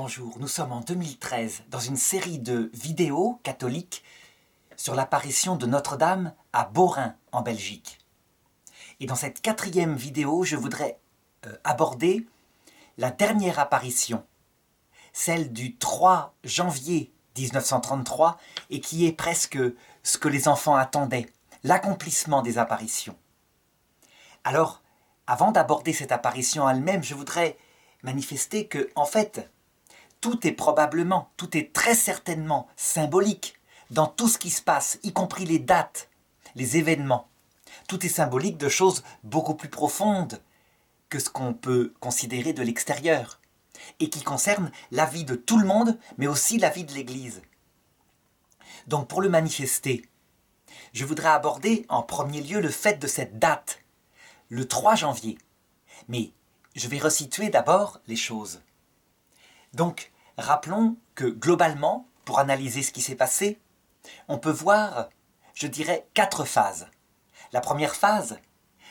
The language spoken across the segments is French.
Bonjour, nous sommes en 2013 dans une série de vidéos catholiques sur l'apparition de Notre-Dame à Beaurain en Belgique. Et dans cette 4e vidéo, je voudrais aborder la dernière apparition, celle du 3 janvier 1933 et qui est presque ce que les enfants attendaient, l'accomplissement des apparitions. Alors, avant d'aborder cette apparition elle-même, je voudrais manifester que, en fait, tout est très certainement symbolique dans tout ce qui se passe, y compris les dates, les événements. Tout est symbolique de choses beaucoup plus profondes que ce qu'on peut considérer de l'extérieur et qui concernent la vie de tout le monde, mais aussi la vie de l'Église. Donc pour le manifester, je voudrais aborder en premier lieu le fait de cette date, le 3 janvier. Mais je vais resituer d'abord les choses. Donc, rappelons que globalement, pour analyser ce qui s'est passé, on peut voir, je dirais, 4 phases. La première phase,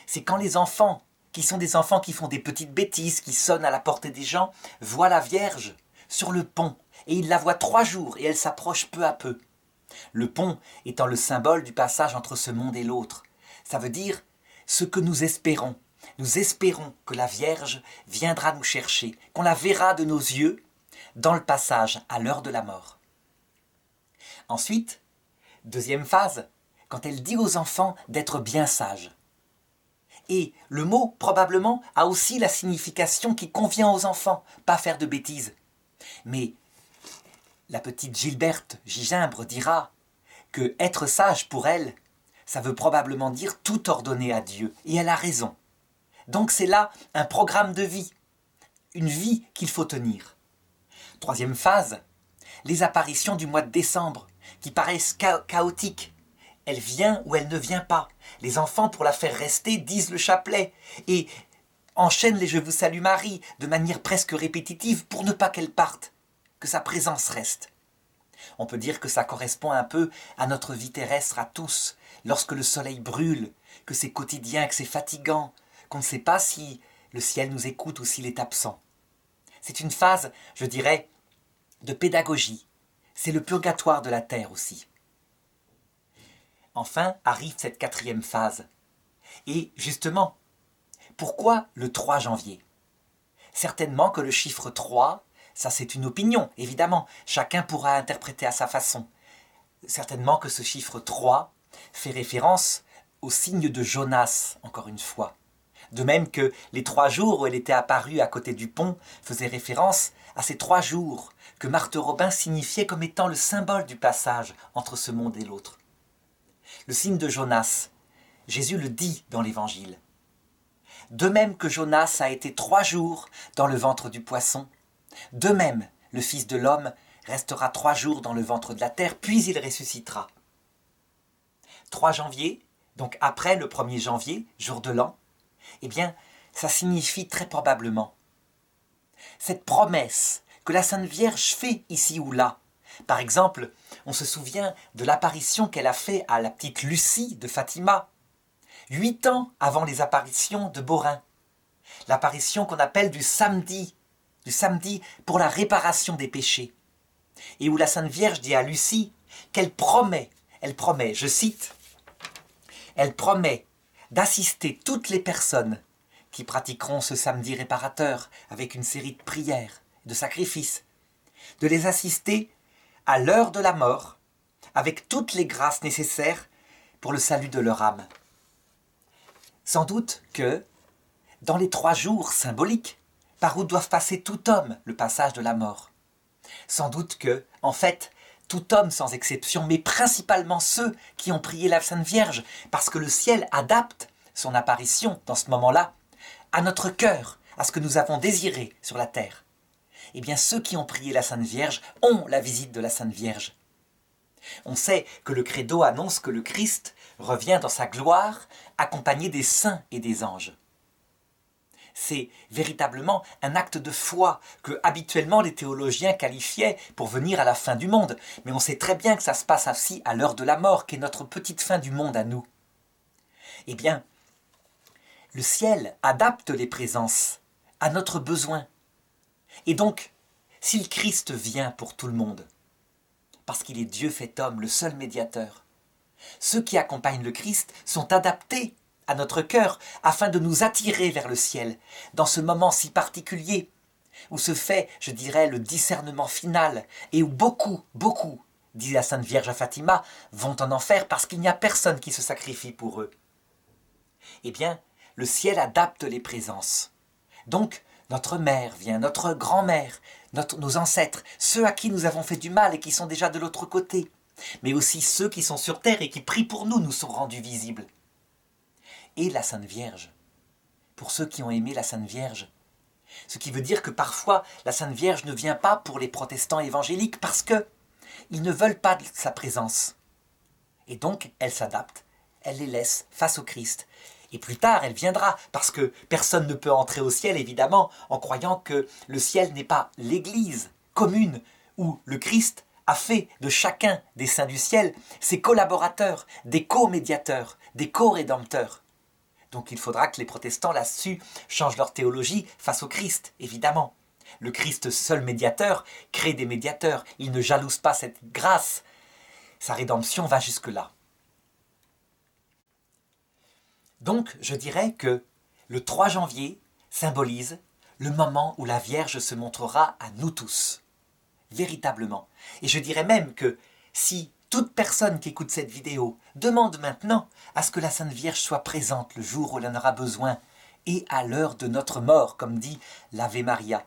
c'est quand les enfants, qui sont des enfants qui font des petites bêtises, qui sonnent à la portée des gens, voient la Vierge sur le pont, et ils la voient 3 jours, et elle s'approche peu à peu. Le pont étant le symbole du passage entre ce monde et l'autre. Ça veut dire ce que nous espérons. Nous espérons que la Vierge viendra nous chercher, qu'on la verra de nos yeux dans le passage à l'heure de la mort. Ensuite, deuxième phase, quand elle dit aux enfants d'être bien sages. Et le mot, probablement, a aussi la signification qui convient aux enfants, pas faire de bêtises. Mais la petite Gilberte Gigimbre dira que être sage pour elle, ça veut probablement dire tout ordonner à Dieu. Et elle a raison. Donc c'est là un programme de vie, une vie qu'il faut tenir. Troisième phase, les apparitions du mois de décembre, qui paraissent chaotiques. Elle vient ou elle ne vient pas. Les enfants, pour la faire rester, disent le chapelet et enchaînent les Je vous salue Marie de manière presque répétitive pour ne pas qu'elle parte, que sa présence reste. On peut dire que ça correspond un peu à notre vie terrestre à tous, lorsque le soleil brûle, que c'est quotidien, que c'est fatigant, qu'on ne sait pas si le ciel nous écoute ou s'il est absent. C'est une phase, je dirais, de pédagogie. C'est le purgatoire de la terre aussi. Enfin arrive cette 4e phase. Et justement, pourquoi le 3 janvier ? Certainement que le chiffre 3, ça c'est une opinion, évidemment. Chacun pourra interpréter à sa façon. Certainement que ce chiffre 3 fait référence au signe de Jonas, encore une fois. De même que les 3 jours où elle était apparue à côté du pont faisaient référence à ces 3 jours que Marthe Robin signifiait comme étant le symbole du passage entre ce monde et l'autre. Le signe de Jonas, Jésus le dit dans l'Évangile. De même que Jonas a été 3 jours dans le ventre du poisson, de même le Fils de l'homme restera 3 jours dans le ventre de la terre, puis il ressuscitera. 3 janvier, donc après le 1er janvier, jour de l'an, eh bien, ça signifie très probablement cette promesse que la Sainte Vierge fait ici ou là. Par exemple, on se souvient de l'apparition qu'elle a faite à la petite Lucie de Fatima, 8 ans avant les apparitions de Beaurain. L'apparition qu'on appelle du samedi pour la réparation des péchés. Et où la Sainte Vierge dit à Lucie qu'elle promet, je cite, elle promet d'assister toutes les personnes qui pratiqueront ce samedi réparateur avec une série de prières, de sacrifices, de les assister à l'heure de la mort avec toutes les grâces nécessaires pour le salut de leur âme. Sans doute que, dans les 3 jours symboliques, par où doivent passer tout homme le passage de la mort, sans doute que, en fait, tout homme sans exception, mais principalement ceux qui ont prié la Sainte Vierge, parce que le ciel adapte son apparition dans ce moment-là à notre cœur, à ce que nous avons désiré sur la terre. Eh bien, ceux qui ont prié la Sainte Vierge ont la visite de la Sainte Vierge. On sait que le credo annonce que le Christ revient dans sa gloire, accompagné des saints et des anges. C'est véritablement un acte de foi que habituellement les théologiens qualifiaient pour venir à la fin du monde. Mais on sait très bien que ça se passe ainsi à l'heure de la mort, qui est notre petite fin du monde à nous. Eh bien, le ciel adapte les présences à notre besoin. Et donc, Si le Christ vient pour tout le monde, parce qu'il est Dieu fait homme, le seul médiateur, ceux qui accompagnent le Christ sont adaptés à notre cœur afin de nous attirer vers le ciel, dans ce moment si particulier, où se fait, je dirais, le discernement final, et où beaucoup, dit la Sainte Vierge à Fatima, vont en enfer parce qu'il n'y a personne qui se sacrifie pour eux. Eh bien, le ciel adapte les présences. Donc, notre mère vient, notre grand-mère, nos ancêtres, ceux à qui nous avons fait du mal et qui sont déjà de l'autre côté, mais aussi ceux qui sont sur terre et qui prient pour nous sont rendus visibles. Et la Sainte Vierge, pour ceux qui ont aimé la Sainte Vierge, ce qui veut dire que parfois la Sainte Vierge ne vient pas pour les protestants évangéliques parce qu'ils ne veulent pas de sa présence. Et donc elle s'adapte, elle les laisse face au Christ. Et plus tard elle viendra parce que personne ne peut entrer au ciel évidemment en croyant que le ciel n'est pas l'église commune où le Christ a fait de chacun des saints du ciel ses collaborateurs, des co-médiateurs, des co-rédempteurs. Donc il faudra que les protestants là-dessus changent leur théologie face au Christ, évidemment. Le Christ seul médiateur crée des médiateurs, il ne jalouse pas cette grâce. Sa rédemption va jusque-là. Donc je dirais que le 3 janvier symbolise le moment où la Vierge se montrera à nous tous, véritablement. Et je dirais même que si toute personne qui écoute cette vidéo demande maintenant à ce que la Sainte Vierge soit présente le jour où elle en aura besoin et à l'heure de notre mort, comme dit l'Ave Maria,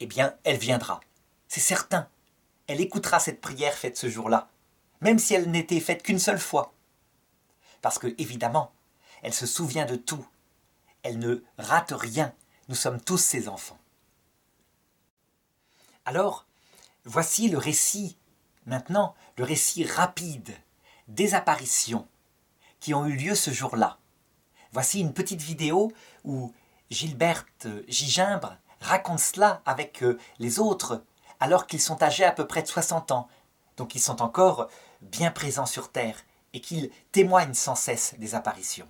eh bien, elle viendra. C'est certain. Elle écoutera cette prière faite ce jour-là, même si elle n'était faite qu'une seule fois. Parce que, évidemment, elle se souvient de tout. Elle ne rate rien. Nous sommes tous ses enfants. Alors, voici le récit, maintenant, le récit rapide des apparitions qui ont eu lieu ce jour-là. Voici une petite vidéo où Gilberte Gigimbre raconte cela avec les autres, alors qu'ils sont âgés à peu près de 60 ans, donc ils sont encore bien présents sur Terre, et qu'ils témoignent sans cesse des apparitions.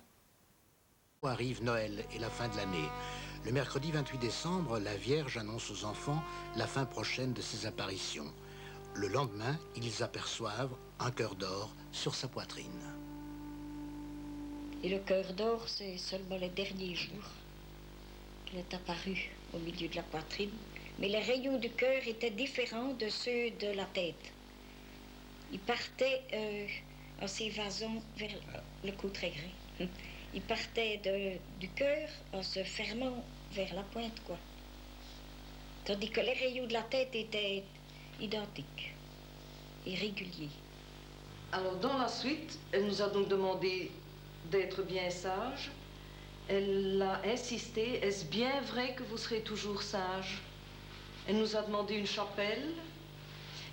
Arrive Noël et la fin de l'année. Le mercredi 28 décembre, la Vierge annonce aux enfants la fin prochaine de ses apparitions. Le lendemain, ils aperçoivent un cœur d'or sur sa poitrine. Et le cœur d'or, c'est seulement les derniers jours qu'il est apparu au milieu de la poitrine. Mais les rayons du cœur étaient différents de ceux de la tête. Ils partaient en s'évasant vers le cou très gris. Ils partaient du cœur en se fermant vers la pointe, quoi. Tandis que les rayons de la tête étaient identiques et réguliers. Alors, dans la suite, elle nous a donc demandé d'être bien sages. Elle a insisté, est-ce bien vrai que vous serez toujours sages? Elle nous a demandé une chapelle.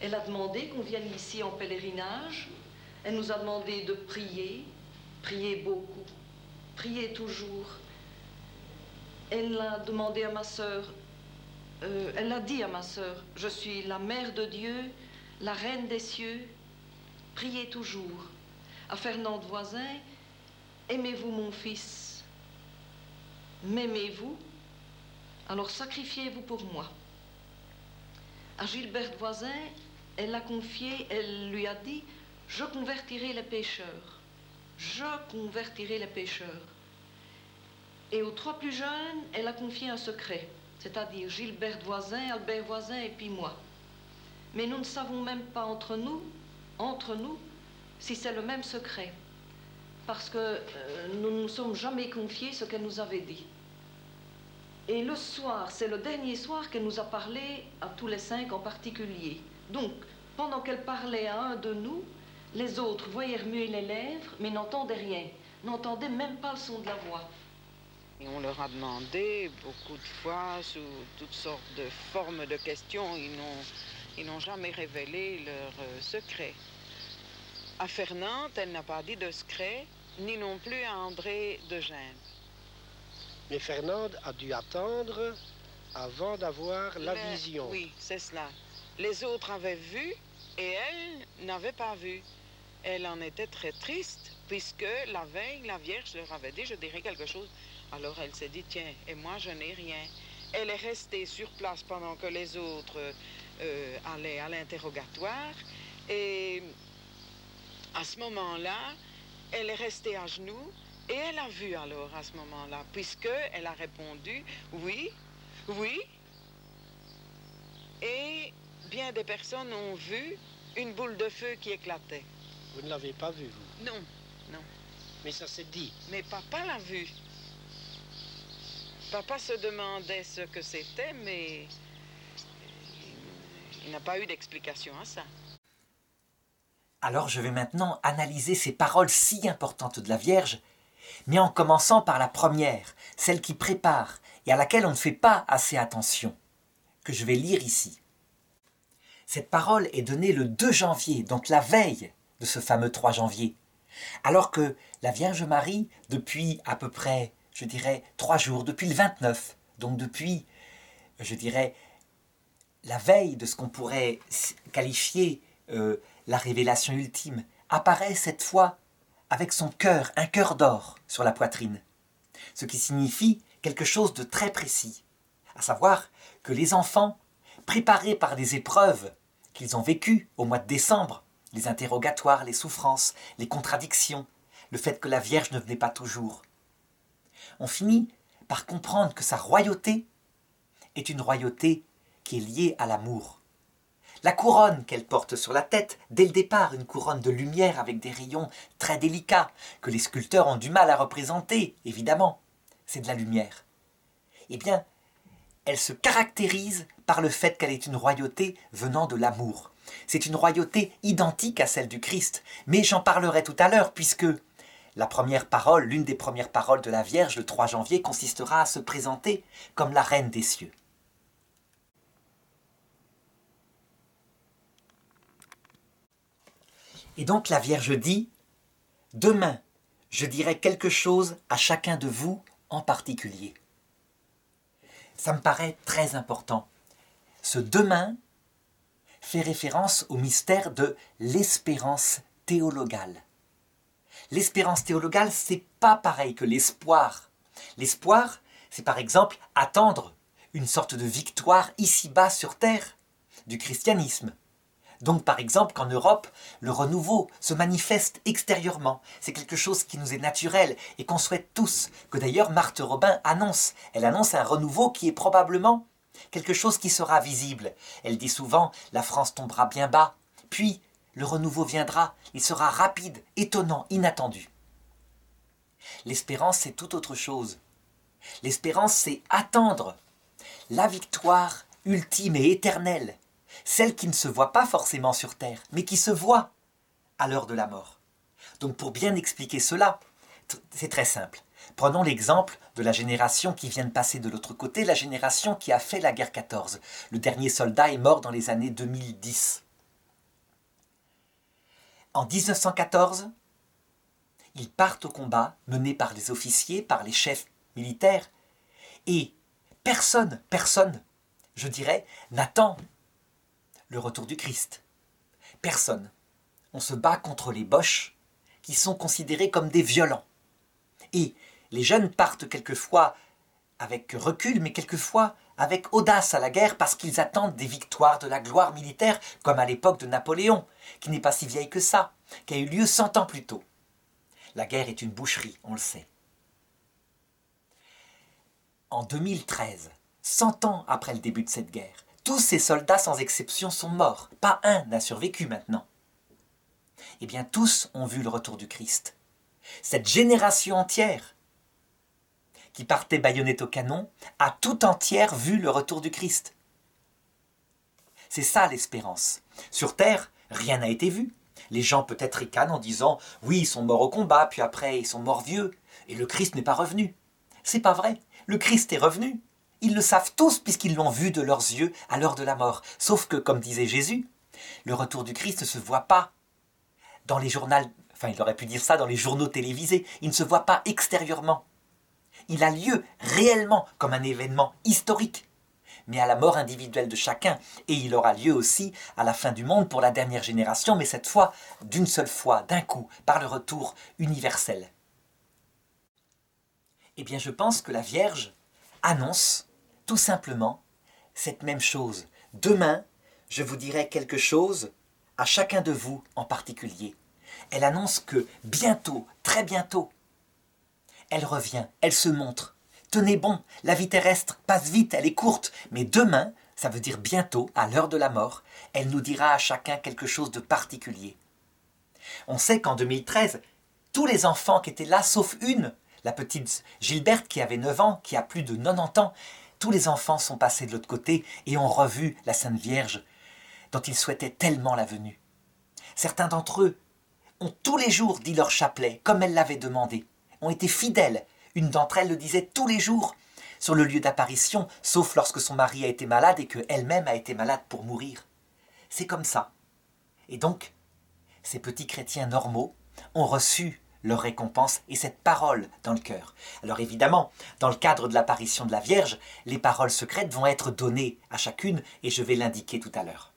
Elle a demandé qu'on vienne ici en pèlerinage. Elle nous a demandé de prier, prier beaucoup, prier toujours. Elle a demandé à ma sœur, elle a dit à ma sœur, je suis la mère de Dieu, la reine des cieux, priez toujours. À Fernand Voisin, aimez-vous mon fils, m'aimez-vous, alors sacrifiez-vous pour moi. À Gilberte Voisin, elle l'a confié, elle lui a dit, je convertirai les pécheurs, je convertirai les pécheurs. Et aux 3 plus jeunes, elle a confié un secret, c'est-à-dire Gilberte Voisin, Albert Voisin et puis moi. Mais nous ne savons même pas entre nous, si c'est le même secret. Parce que nous ne nous sommes jamais confiés ce qu'elle nous avait dit. Et le soir, c'est le dernier soir qu'elle nous a parlé à tous les 5 en particulier. Donc, pendant qu'elle parlait à un de nous, les autres voyaient remuer les lèvres, mais n'entendaient rien, n'entendaient même pas le son de la voix. Et on leur a demandé beaucoup de fois, sous toutes sortes de formes de questions, ils n'ont jamais révélé leur secret. À Fernande, elle n'a pas dit de secret, ni non plus à André de Gênes. Mais Fernande a dû attendre avant d'avoir la vision. Oui, c'est cela. Les autres avaient vu et elle n'avait pas vu. Elle en était très triste puisque la veille, la Vierge leur avait dit, je dirai quelque chose. Alors elle s'est dit, tiens, et moi je n'ai rien. Elle est restée sur place pendant que les autres allait à l'interrogatoire. Et à ce moment-là, elle est restée à genoux et elle a vu alors à ce moment-là, puisqu'elle a répondu oui, oui. Et bien des personnes ont vu une boule de feu qui éclatait. Vous ne l'avez pas vu, vous? Non, non. Mais ça s'est dit. Mais papa l'a vu. Papa se demandait ce que c'était, mais il n'a pas eu d'explication à ça. Alors je vais maintenant analyser ces paroles si importantes de la Vierge, mais en commençant par la première, celle qui prépare et à laquelle on ne fait pas assez attention, que je vais lire ici. Cette parole est donnée le 2 janvier, donc la veille de ce fameux 3 janvier, alors que la Vierge Marie, depuis à peu près, je dirais, 3 jours, depuis le 29, donc depuis, je dirais, la veille de ce qu'on pourrait qualifier la révélation ultime, apparaît cette fois avec son cœur, un cœur d'or sur la poitrine, ce qui signifie quelque chose de très précis, à savoir que les enfants, préparés par des épreuves qu'ils ont vécues au mois de décembre, les interrogatoires, les souffrances, les contradictions, le fait que la Vierge ne venait pas toujours, ont fini par comprendre que sa royauté est une royauté qui est liée à l'amour. La couronne qu'elle porte sur la tête, dès le départ, une couronne de lumière avec des rayons très délicats, que les sculpteurs ont du mal à représenter, évidemment, c'est de la lumière. Eh bien, elle se caractérise par le fait qu'elle est une royauté venant de l'amour. C'est une royauté identique à celle du Christ, mais j'en parlerai tout à l'heure, puisque la première parole, l'une des premières paroles de la Vierge, le 3 janvier, consistera à se présenter comme la Reine des cieux. Et donc la Vierge dit « Demain, je dirai quelque chose à chacun de vous en particulier. » Ça me paraît très important. Ce « demain » fait référence au mystère de l'espérance théologale. L'espérance théologale, c'est pas pareil que l'espoir. L'espoir, c'est par exemple attendre une sorte de victoire ici-bas sur terre du christianisme. Donc par exemple qu'en Europe, le renouveau se manifeste extérieurement. C'est quelque chose qui nous est naturel et qu'on souhaite tous, que d'ailleurs Marthe Robin annonce. Elle annonce un renouveau qui est probablement quelque chose qui sera visible. Elle dit souvent « la France tombera bien bas », puis le renouveau viendra, il sera rapide, étonnant, inattendu. L'espérance, c'est tout autre chose. L'espérance, c'est attendre la victoire ultime et éternelle, celle qui ne se voit pas forcément sur terre, mais qui se voit à l'heure de la mort. Donc pour bien expliquer cela, c'est très simple. Prenons l'exemple de la génération qui vient de passer de l'autre côté, la génération qui a fait la guerre 14. Le dernier soldat est mort dans les années 2010. En 1914, ils partent au combat, menés par les officiers, par les chefs militaires, et personne, je dirais, n'attend le retour du Christ. Personne. On se bat contre les Boches, qui sont considérés comme des violents. Et les jeunes partent quelquefois avec recul, mais quelquefois avec audace à la guerre, parce qu'ils attendent des victoires, de la gloire militaire, comme à l'époque de Napoléon, qui n'est pas si vieille que ça, qui a eu lieu 100 ans plus tôt. La guerre est une boucherie, on le sait. En 2013, 100 ans après le début de cette guerre, tous ces soldats sans exception sont morts. Pas un n'a survécu maintenant. Eh bien, tous ont vu le retour du Christ. Cette génération entière qui partait baïonnette au canon a tout entière vu le retour du Christ. C'est ça l'espérance. Sur terre, rien n'a été vu. Les gens peut-être ricanent en disant « Oui, ils sont morts au combat, puis après ils sont morts vieux, et le Christ n'est pas revenu. » C'est pas vrai, le Christ est revenu. Ils le savent tous puisqu'ils l'ont vu de leurs yeux à l'heure de la mort. Sauf que, comme disait Jésus, le retour du Christ ne se voit pas dans les journaux, enfin il aurait pu dire ça dans les journaux télévisés, il ne se voit pas extérieurement. Il a lieu réellement comme un événement historique, mais à la mort individuelle de chacun, et il aura lieu aussi à la fin du monde pour la dernière génération, mais cette fois d'une seule fois, d'un coup, par le retour universel. Eh bien je pense que la Vierge annonce tout simplement cette même chose. Demain, je vous dirai quelque chose à chacun de vous en particulier. Elle annonce que bientôt, très bientôt, elle revient, elle se montre. Tenez bon, la vie terrestre passe vite, elle est courte, mais demain, ça veut dire bientôt, à l'heure de la mort, elle nous dira à chacun quelque chose de particulier. On sait qu'en 2013, tous les enfants qui étaient là, sauf une, la petite Gilberte qui avait 9 ans, qui a plus de 90 ans, tous les enfants sont passés de l'autre côté et ont revu la Sainte Vierge, dont ils souhaitaient tellement la venue. Certains d'entre eux ont tous les jours dit leur chapelet, comme elle l'avait demandé, ont été fidèles. Une d'entre elles le disait tous les jours sur le lieu d'apparition, sauf lorsque son mari a été malade et qu'elle-même a été malade pour mourir. C'est comme ça. Et donc, ces petits chrétiens normaux ont reçu leur récompense et cette parole dans le cœur. Alors évidemment, dans le cadre de l'apparition de la Vierge, les paroles secrètes vont être données à chacune et je vais l'indiquer tout à l'heure.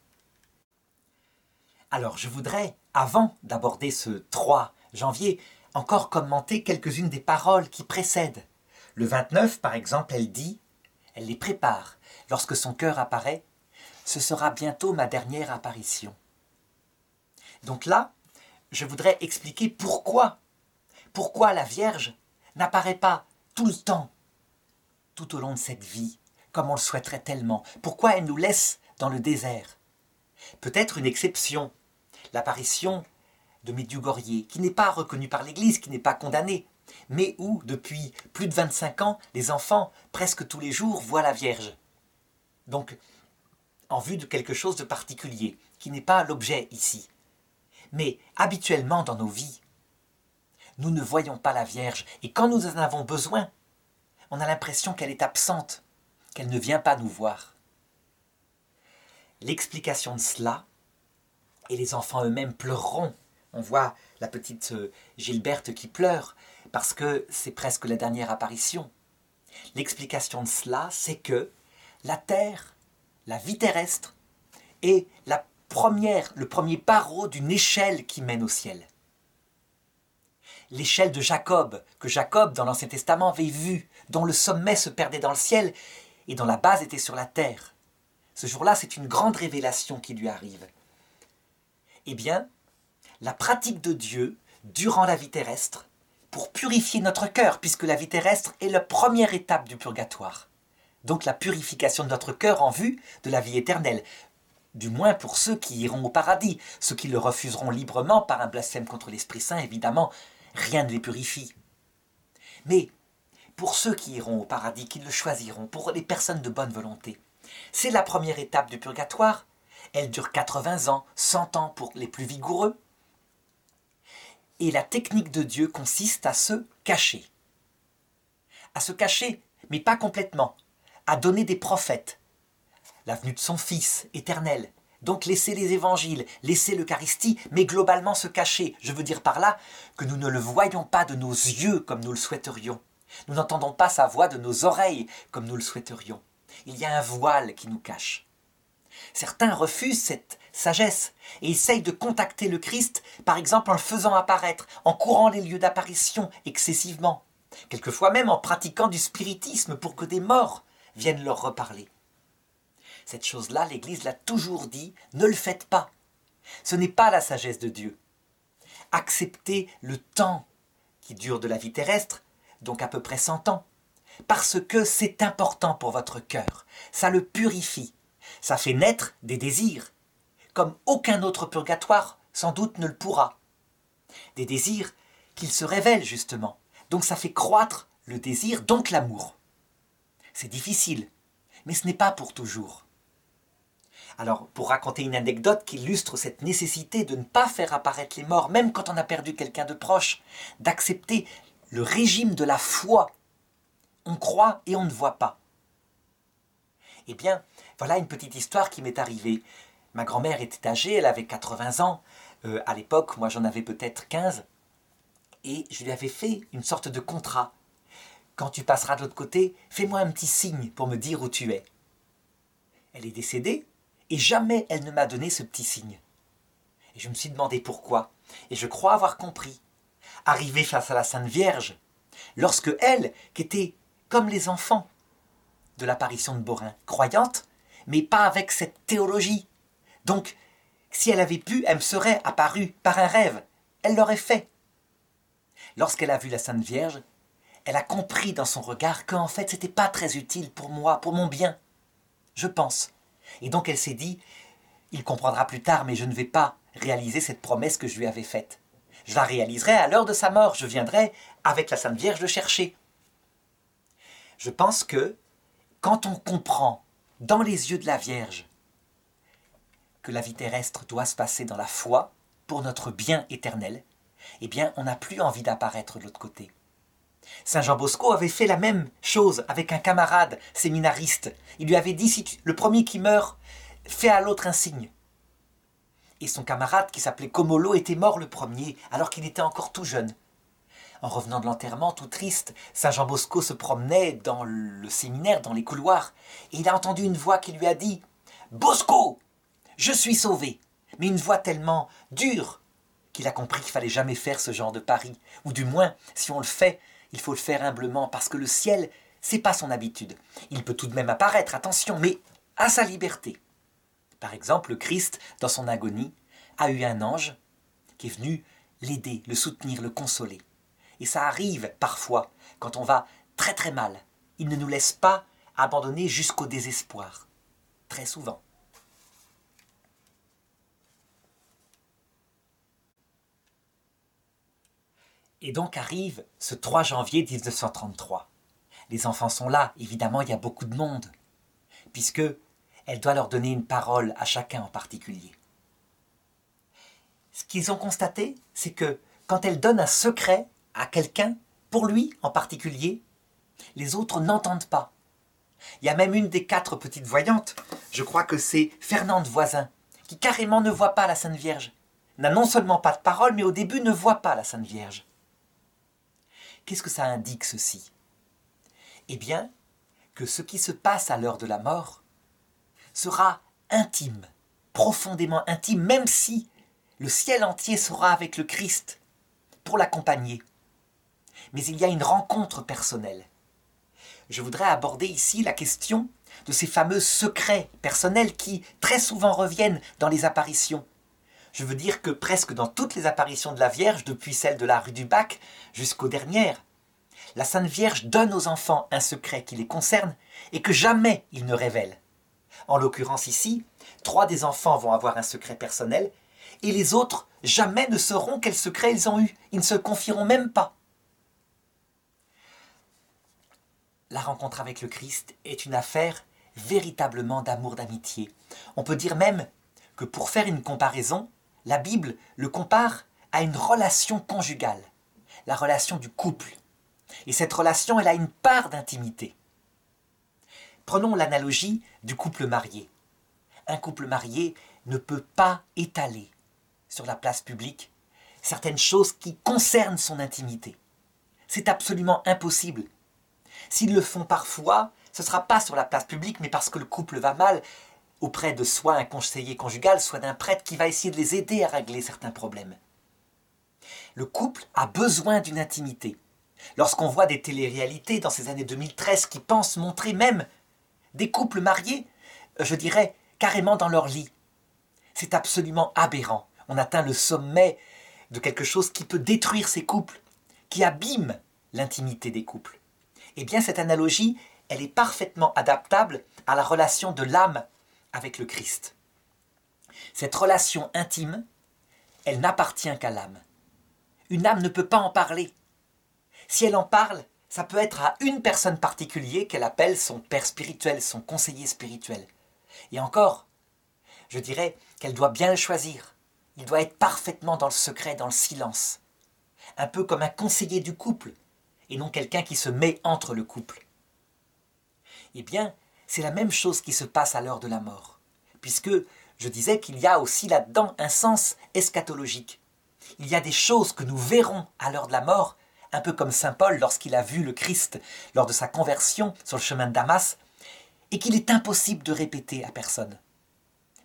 Alors je voudrais, avant d'aborder ce 3 janvier, encore commenter quelques-unes des paroles qui précèdent. Le 29, par exemple, elle dit, elle les prépare. Lorsque son cœur apparaît, ce sera bientôt ma dernière apparition. Donc là, je voudrais expliquer pourquoi la Vierge n'apparaît pas tout le temps, tout au long de cette vie, comme on le souhaiterait tellement. Pourquoi elle nous laisse dans le désert? Peut-être une exception, l'apparition de Medjugorje, qui n'est pas reconnue par l'Église, qui n'est pas condamnée, mais où, depuis plus de 25 ans, les enfants, presque tous les jours, voient la Vierge. Donc, en vue de quelque chose de particulier, qui n'est pas l'objet ici. Mais habituellement dans nos vies, nous ne voyons pas la Vierge, et quand nous en avons besoin, on a l'impression qu'elle est absente, qu'elle ne vient pas nous voir. L'explication de cela, et les enfants eux-mêmes pleureront. On voit la petite Gilberte qui pleure, parce que c'est presque la dernière apparition. L'explication de cela, c'est que la terre, la vie terrestre, est le premier barreau d'une échelle qui mène au ciel. L'échelle de Jacob, que Jacob, dans l'Ancien Testament, avait vue, dont le sommet se perdait dans le ciel et dont la base était sur la terre. Ce jour-là, c'est une grande révélation qui lui arrive. Eh bien, la pratique de Dieu, durant la vie terrestre, pour purifier notre cœur, puisque la vie terrestre est la première étape du purgatoire. Donc la purification de notre cœur en vue de la vie éternelle. Du moins pour ceux qui iront au paradis. Ceux qui le refuseront librement par un blasphème contre l'Esprit Saint, évidemment, rien ne les purifie. Mais pour ceux qui iront au paradis, qui le choisiront, pour les personnes de bonne volonté, c'est la première étape du purgatoire. Elle dure 80 ans, 100 ans pour les plus vigoureux. Et la technique de Dieu consiste à se cacher. À se cacher, mais pas complètement. À donner des prophètes. La venue de son Fils éternel. Donc laisser les évangiles, laisser l'Eucharistie, mais globalement se cacher. Je veux dire par là que nous ne le voyons pas de nos yeux comme nous le souhaiterions. Nous n'entendons pas sa voix de nos oreilles comme nous le souhaiterions. Il y a un voile qui nous cache. Certains refusent cette sagesse et essayent de contacter le Christ, par exemple en le faisant apparaître, en courant les lieux d'apparition excessivement, quelquefois même en pratiquant du spiritisme pour que des morts viennent leur reparler. Cette chose-là, l'Église l'a toujours dit, ne le faites pas. Ce n'est pas la sagesse de Dieu. Acceptez le temps qui dure de la vie terrestre, donc à peu près 100 ans, parce que c'est important pour votre cœur. Ça le purifie. Ça fait naître des désirs, comme aucun autre purgatoire sans doute ne le pourra. Des désirs qu'ils se révèlent justement. Donc ça fait croître le désir, donc l'amour. C'est difficile, mais ce n'est pas pour toujours. Alors, pour raconter une anecdote qui illustre cette nécessité de ne pas faire apparaître les morts, même quand on a perdu quelqu'un de proche, d'accepter le régime de la foi. On croit et on ne voit pas. Eh bien, voilà une petite histoire qui m'est arrivée. Ma grand-mère était âgée, elle avait 80 ans. À l'époque, moi j'en avais peut-être 15. Et je lui avais fait une sorte de contrat. Quand tu passeras de l'autre côté, fais-moi un petit signe pour me dire où tu es. Elle est décédée et jamais elle ne m'a donné ce petit signe. Et je me suis demandé pourquoi. Et je crois avoir compris. Arrivée face à la Sainte Vierge, lorsque elle, qui était comme les enfants de l'apparition de Beaurain, croyante, mais pas avec cette théologie, Donc, si elle avait pu, elle me serait apparue par un rêve. Elle l'aurait fait. Lorsqu'elle a vu la Sainte Vierge, elle a compris dans son regard qu'en fait, c'était pas très utile pour moi, pour mon bien. Je pense. Et donc elle s'est dit, il comprendra plus tard, mais je ne vais pas réaliser cette promesse que je lui avais faite. Je la réaliserai à l'heure de sa mort. Je viendrai avec la Sainte Vierge le chercher. Je pense que quand on comprend dans les yeux de la Vierge que la vie terrestre doit se passer dans la foi pour notre bien éternel, eh bien, on n'a plus envie d'apparaître de l'autre côté. Saint Jean Bosco avait fait la même chose avec un camarade séminariste. Il lui avait dit, si le premier qui meurt, fais à l'autre un signe. Et son camarade, qui s'appelait Comolo, était mort le premier, alors qu'il était encore tout jeune. En revenant de l'enterrement, tout triste, Saint Jean Bosco se promenait dans le séminaire, dans les couloirs, et il a entendu une voix qui lui a dit « Bosco, je suis sauvé !» Mais une voix tellement dure qu'il a compris qu'il ne fallait jamais faire ce genre de pari. Ou du moins, si on le fait, il faut le faire humblement, parce que le ciel, c'est pas son habitude. Il peut tout de même apparaître, attention, mais à sa liberté. Par exemple, le Christ, dans son agonie, a eu un ange qui est venu l'aider, le soutenir, le consoler. Et ça arrive parfois, quand on va très très mal. Il ne nous laisse pas abandonner jusqu'au désespoir. Très souvent. Et donc arrive ce 3 janvier 1933. Les enfants sont là, évidemment il y a beaucoup de monde, puisque elle doit leur donner une parole à chacun en particulier. Ce qu'ils ont constaté, c'est que quand elle donne un secret à quelqu'un, pour lui en particulier, les autres n'entendent pas. Il y a même une des 4 petites voyantes, je crois que c'est Fernande Voisin, qui carrément ne voit pas la Sainte Vierge. N'a non seulement pas de parole, mais au début ne voit pas la Sainte Vierge. Qu'est-ce que ça indique ceci? Eh bien, que ce qui se passe à l'heure de la mort sera intime, profondément intime, même si le ciel entier sera avec le Christ pour l'accompagner. Mais il y a une rencontre personnelle. Je voudrais aborder ici la question de ces fameux secrets personnels qui très souvent reviennent dans les apparitions. Je veux dire que presque dans toutes les apparitions de la Vierge, depuis celle de la rue du Bac jusqu'aux dernières, la Sainte Vierge donne aux enfants un secret qui les concerne et que jamais ils ne révèlent. En l'occurrence ici, 3 des enfants vont avoir un secret personnel et les autres jamais ne sauront quel secret ils ont eu. Ils ne se confieront même pas. La rencontre avec le Christ est une affaire véritablement d'amour, d'amitié. On peut dire même que pour faire une comparaison, la Bible le compare à une relation conjugale, la relation du couple. Et cette relation, elle a une part d'intimité. Prenons l'analogie du couple marié. Un couple marié ne peut pas étaler sur la place publique certaines choses qui concernent son intimité. C'est absolument impossible. S'ils le font parfois, ce ne sera pas sur la place publique, mais parce que le couple va mal, auprès de soit un conseiller conjugal, soit d'un prêtre qui va essayer de les aider à régler certains problèmes. Le couple a besoin d'une intimité. Lorsqu'on voit des téléréalités dans ces années 2013 qui pensent montrer même des couples mariés, je dirais, carrément dans leur lit, c'est absolument aberrant. On atteint le sommet de quelque chose qui peut détruire ces couples, qui abîme l'intimité des couples. Eh bien, cette analogie, elle est parfaitement adaptable à la relation de l'âme avec le Christ. Cette relation intime, elle n'appartient qu'à l'âme. Une âme ne peut pas en parler. Si elle en parle, ça peut être à une personne particulière qu'elle appelle son père spirituel, son conseiller spirituel. Et encore, je dirais qu'elle doit bien le choisir. Il doit être parfaitement dans le secret, dans le silence. Un peu comme un conseiller du couple, et non quelqu'un qui se met entre le couple. Eh bien, c'est la même chose qui se passe à l'heure de la mort, puisque je disais qu'il y a aussi là-dedans un sens eschatologique. Il y a des choses que nous verrons à l'heure de la mort, un peu comme saint Paul lorsqu'il a vu le Christ lors de sa conversion sur le chemin de Damas, et qu'il est impossible de répéter à personne,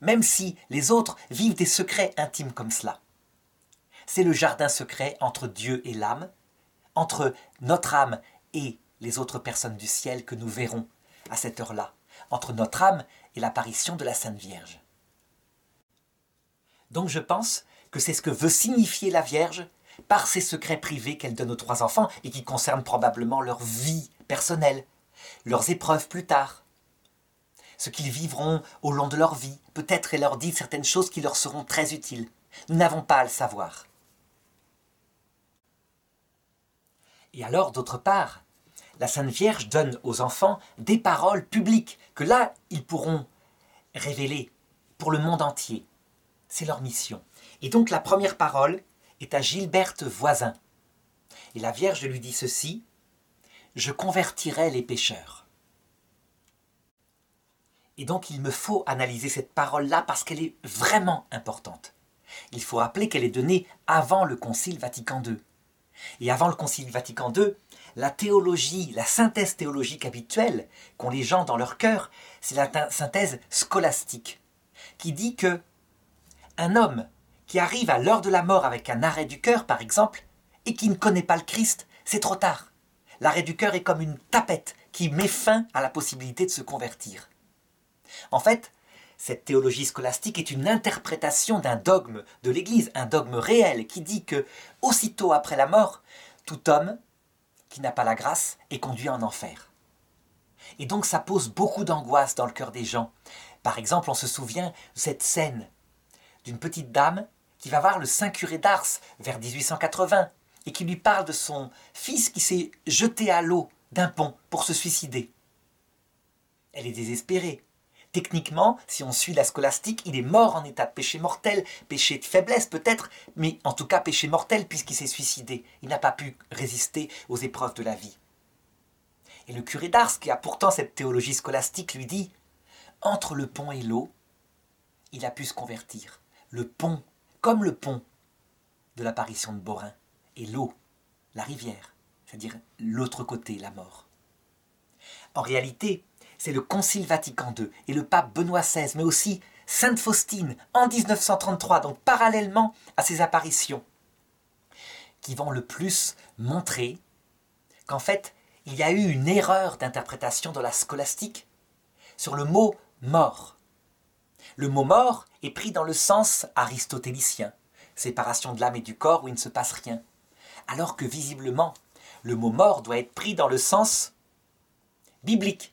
même si les autres vivent des secrets intimes comme cela. C'est le jardin secret entre Dieu et l'âme, entre notre âme et les autres personnes du ciel que nous verrons à cette heure-là, entre notre âme et l'apparition de la Sainte Vierge. Donc je pense que c'est ce que veut signifier la Vierge par ces secrets privés qu'elle donne aux 3 enfants et qui concernent probablement leur vie personnelle, leurs épreuves plus tard, ce qu'ils vivront au long de leur vie. Peut-être elle leur dit certaines choses qui leur seront très utiles. Nous n'avons pas à le savoir. Et alors, d'autre part, la Sainte Vierge donne aux enfants des paroles publiques que là, ils pourront révéler pour le monde entier. C'est leur mission. Et donc la première parole est à Gilberte Voisin. Et la Vierge lui dit ceci: « Je convertirai les pécheurs. » Et donc il me faut analyser cette parole-là parce qu'elle est vraiment importante. Il faut rappeler qu'elle est donnée avant le Concile Vatican II. Et avant le Concile Vatican II, la théologie, la synthèse théologique habituelle qu'ont les gens dans leur cœur, c'est la synthèse scolastique, qui dit que un homme qui arrive à l'heure de la mort avec un arrêt du cœur, par exemple, et qui ne connaît pas le Christ, c'est trop tard. L'arrêt du cœur est comme une tapette qui met fin à la possibilité de se convertir. En fait, cette théologie scolastique est une interprétation d'un dogme de l'Église, un dogme réel qui dit que, aussitôt après la mort, tout homme qui n'a pas la grâce est conduit en enfer. Et donc ça pose beaucoup d'angoisse dans le cœur des gens. Par exemple, on se souvient de cette scène d'une petite dame qui va voir le saint curé d'Ars vers 1880 et qui lui parle de son fils qui s'est jeté à l'eau d'un pont pour se suicider. Elle est désespérée. Techniquement, si on suit la scolastique, il est mort en état de péché mortel, péché de faiblesse peut-être, mais en tout cas péché mortel puisqu'il s'est suicidé. Il n'a pas pu résister aux épreuves de la vie. Et le curé d'Ars, qui a pourtant cette théologie scolastique, lui dit « Entre le pont et l'eau, il a pu se convertir. Le pont, comme le pont de l'apparition de Beaurain, et l'eau, la rivière, c'est-à-dire l'autre côté, la mort. » En réalité, c'est le Concile Vatican II et le pape Benoît XVI, mais aussi Sainte Faustine en 1933, donc parallèlement à ces apparitions, qui vont le plus montrer qu'en fait, il y a eu une erreur d'interprétation dans la scolastique sur le mot « mort ». Le mot « mort » est pris dans le sens aristotélicien, séparation de l'âme et du corps où il ne se passe rien, alors que visiblement, le mot « mort » doit être pris dans le sens biblique,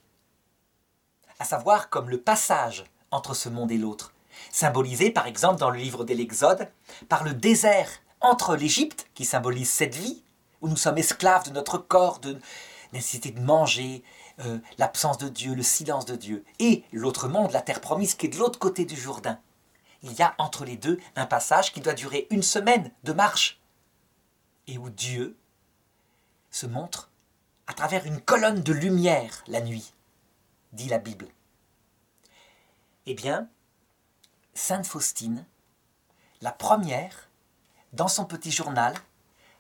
à savoir comme le passage entre ce monde et l'autre, symbolisé par exemple dans le livre de l'Exode par le désert entre l'Égypte, qui symbolise cette vie, où nous sommes esclaves de notre corps, de nécessité de manger, l'absence de Dieu, le silence de Dieu, et l'autre monde, la terre promise, qui est de l'autre côté du Jourdain. Il y a entre les deux un passage qui doit durer 1 semaine de marche, et où Dieu se montre à travers une colonne de lumière la nuit, dit la Bible. Eh bien, Sainte Faustine, la première, dans son petit journal,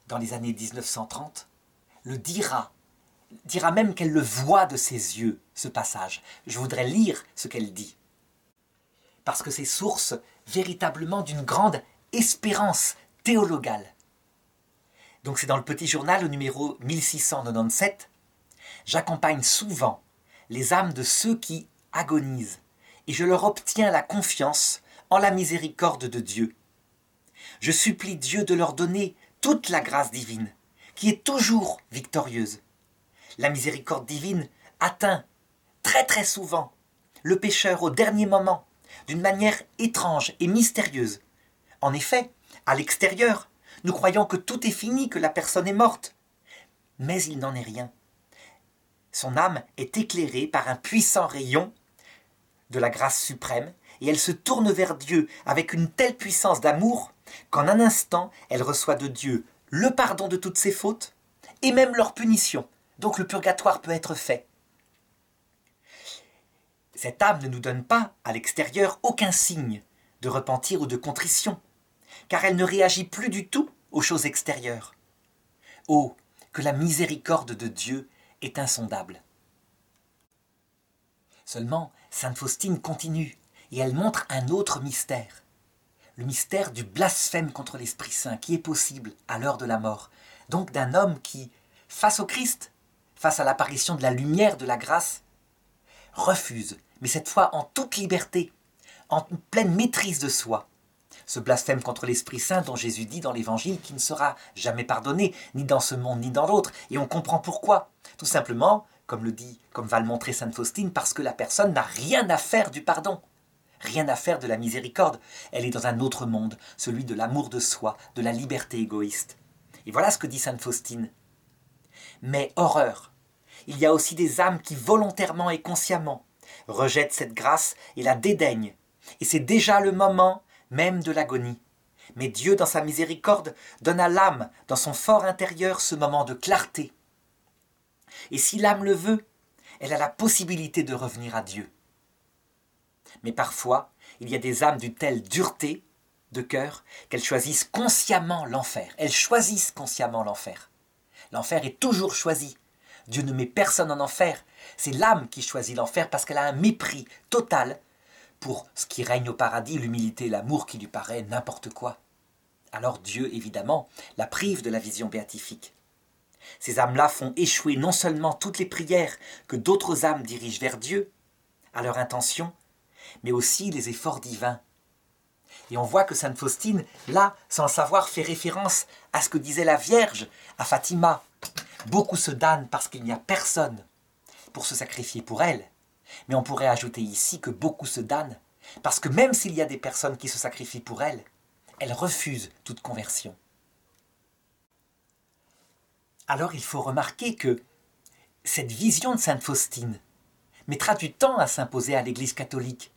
dans les années 1930, le dira même qu'elle le voit de ses yeux, ce passage. Je voudrais lire ce qu'elle dit, parce que c'est source véritablement d'une grande espérance théologale. Donc c'est dans le petit journal au numéro 1697. J'accompagne souvent les âmes de ceux qui agonisent, et je leur obtiens la confiance en la miséricorde de Dieu. Je supplie Dieu de leur donner toute la grâce divine, qui est toujours victorieuse. La miséricorde divine atteint très très souvent le pécheur au dernier moment, d'une manière étrange et mystérieuse. En effet, à l'extérieur, nous croyons que tout est fini, que la personne est morte. Mais il n'en est rien. Son âme est éclairée par un puissant rayon de la grâce suprême, et elle se tourne vers Dieu avec une telle puissance d'amour qu'en un instant, elle reçoit de Dieu le pardon de toutes ses fautes et même leur punition. Donc le purgatoire peut être fait. Cette âme ne nous donne pas, à l'extérieur, aucun signe de repentir ou de contrition, car elle ne réagit plus du tout aux choses extérieures. Oh, que la miséricorde de Dieu est insondable. Seulement, Sainte Faustine continue, et elle montre un autre mystère. Le mystère du blasphème contre l'Esprit Saint, qui est possible à l'heure de la mort. Donc d'un homme qui, face au Christ, face à l'apparition de la lumière de la grâce, refuse, mais cette fois en toute liberté, en pleine maîtrise de soi, Ce blasphème contre l'Esprit Saint dont Jésus dit dans l'Évangile qu'il ne sera jamais pardonné, ni dans ce monde, ni dans l'autre. Et on comprend pourquoi. Tout simplement, comme va le montrer sainte Faustine, parce que la personne n'a rien à faire du pardon. Rien à faire de la miséricorde. Elle est dans un autre monde, celui de l'amour de soi, de la liberté égoïste. Et voilà ce que dit sainte Faustine. Mais horreur, il y a aussi des âmes qui volontairement et consciemment rejettent cette grâce et la dédaignent. Et c'est déjà le moment même de l'agonie. Mais Dieu, dans sa miséricorde, donne à l'âme, dans son fort intérieur, ce moment de clarté. Et si l'âme le veut, elle a la possibilité de revenir à Dieu. Mais parfois, il y a des âmes d'une telle dureté de cœur qu'elles choisissent consciemment l'enfer. Elles choisissent consciemment l'enfer. L'enfer est toujours choisi. Dieu ne met personne en enfer. C'est l'âme qui choisit l'enfer parce qu'elle a un mépris total pour ce qui règne au paradis, l'humilité, l'amour qui lui paraît n'importe quoi. Alors Dieu, évidemment, la prive de la vision béatifique. Ces âmes-là font échouer non seulement toutes les prières que d'autres âmes dirigent vers Dieu, à leur intention, mais aussi les efforts divins. Et on voit que sainte Faustine, là, sans le savoir, fait référence à ce que disait la Vierge à Fatima. Beaucoup se damnent parce qu'il n'y a personne pour se sacrifier pour elle. Mais on pourrait ajouter ici que beaucoup se damnent parce que même s'il y a des personnes qui se sacrifient pour elle, elle refuse toute conversion. Alors il faut remarquer que cette vision de sainte Faustine mettra du temps à s'imposer à l'Église catholique.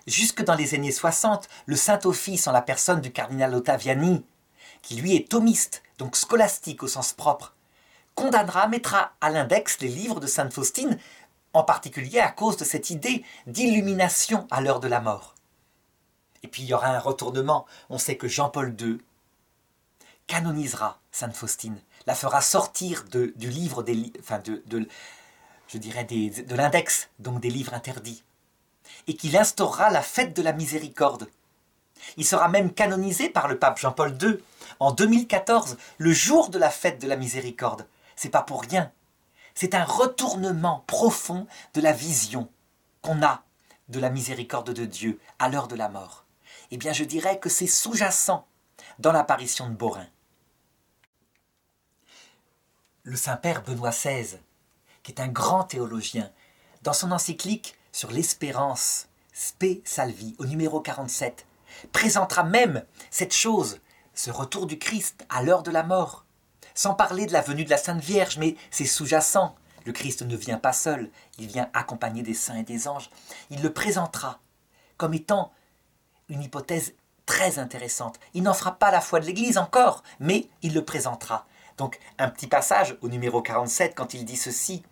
Jusque dans les années 60, le Saint-Office en la personne du cardinal Ottaviani, qui lui est thomiste, donc scolastique au sens propre, mettra à l'index les livres de sainte Faustine, en particulier à cause de cette idée d'illumination à l'heure de la mort. Et puis il y aura un retournement. On sait que Jean-Paul II canonisera sainte Faustine, la fera sortir du livre de l'index, donc des livres interdits, et qu'il instaurera la fête de la miséricorde. Il sera même canonisé par le pape Jean-Paul II en 2014, le jour de la fête de la miséricorde. C'est pas pour rien. C'est un retournement profond de la vision qu'on a de la miséricorde de Dieu à l'heure de la mort. Eh bien, je dirais que c'est sous-jacent dans l'apparition de Beaurain. Le Saint-Père Benoît XVI, qui est un grand théologien, dans son encyclique sur l'espérance, Spe Salvi, au numéro 47, présentera même cette chose, ce retour du Christ à l'heure de la mort, sans parler de la venue de la Sainte Vierge, mais c'est sous-jacent. Le Christ ne vient pas seul, il vient accompagné des saints et des anges. Il le présentera comme étant une hypothèse très intéressante. Il n'en fera pas la foi de l'Église encore, mais il le présentera. Donc un petit passage au numéro 47 quand il dit ceci.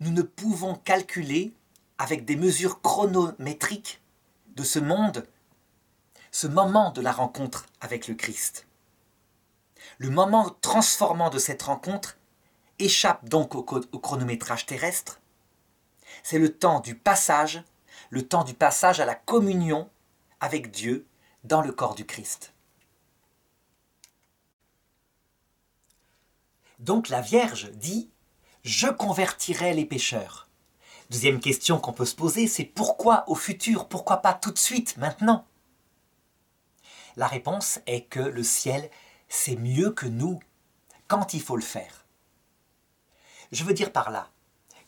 Nous ne pouvons calculer avec des mesures chronométriques de ce monde ce moment de la rencontre avec le Christ. Le moment transformant de cette rencontre échappe donc au chronométrage terrestre. C'est le temps du passage à la communion avec Dieu dans le corps du Christ. Donc la Vierge dit « Je convertirai les pécheurs ». Deuxième question qu'on peut se poser, c'est pourquoi au futur, pourquoi pas tout de suite, maintenant ? La réponse est que le ciel, c'est mieux que nous, quand il faut le faire. Je veux dire par là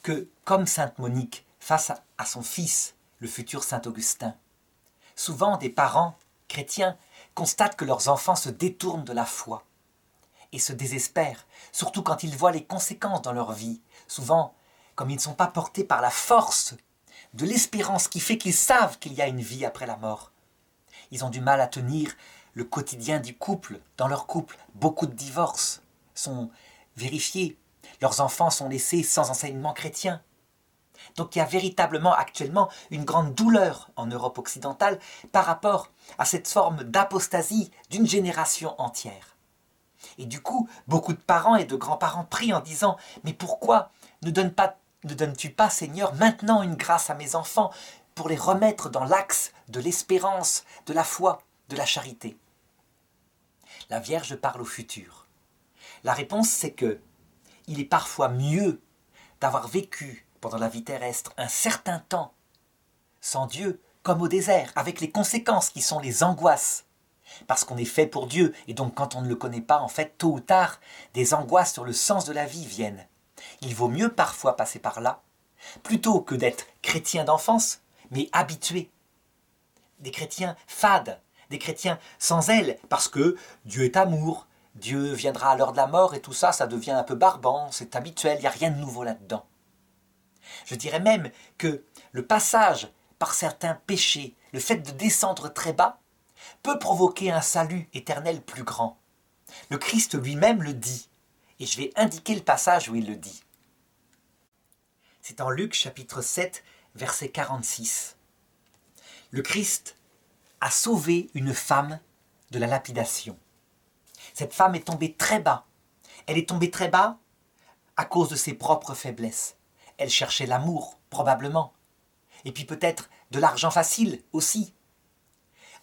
que, comme sainte Monique, face à son fils, le futur saint Augustin, souvent des parents chrétiens constatent que leurs enfants se détournent de la foi et se désespèrent, surtout quand ils voient les conséquences dans leur vie. Souvent, comme ils ne sont pas portés par la force de l'espérance qui fait qu'ils savent qu'il y a une vie après la mort. Ils ont du mal à tenir le quotidien du couple, dans leur couple. Beaucoup de divorces sont vérifiés. Leurs enfants sont laissés sans enseignement chrétien. Donc il y a véritablement actuellement une grande douleur en Europe occidentale par rapport à cette forme d'apostasie d'une génération entière. Et du coup, beaucoup de parents et de grands-parents prient en disant « Mais pourquoi ne donnes-tu pas, Seigneur, maintenant une grâce à mes enfants pour les remettre dans l'axe de l'espérance, de la foi, de la charité ?» La Vierge parle au futur. La réponse, c'est que il est parfois mieux d'avoir vécu pendant la vie terrestre un certain temps sans Dieu comme au désert, avec les conséquences qui sont les angoisses. Parce qu'on est fait pour Dieu, et donc quand on ne le connaît pas, en fait, tôt ou tard, des angoisses sur le sens de la vie viennent. Il vaut mieux parfois passer par là, plutôt que d'être chrétien d'enfance, mais habitué. Des chrétiens fades, des chrétiens sans aile, parce que Dieu est amour, Dieu viendra à l'heure de la mort, et tout ça, ça devient un peu barbant, c'est habituel, il n'y a rien de nouveau là-dedans. Je dirais même que le passage par certains péchés, le fait de descendre très bas, peut provoquer un salut éternel plus grand. Le Christ lui-même le dit, et je vais indiquer le passage où il le dit. C'est en Luc chapitre 7, verset 46. Le Christ a sauvé une femme de la lapidation. Cette femme est tombée très bas. Elle est tombée très bas à cause de ses propres faiblesses. Elle cherchait l'amour, probablement. Et puis peut-être de l'argent facile aussi.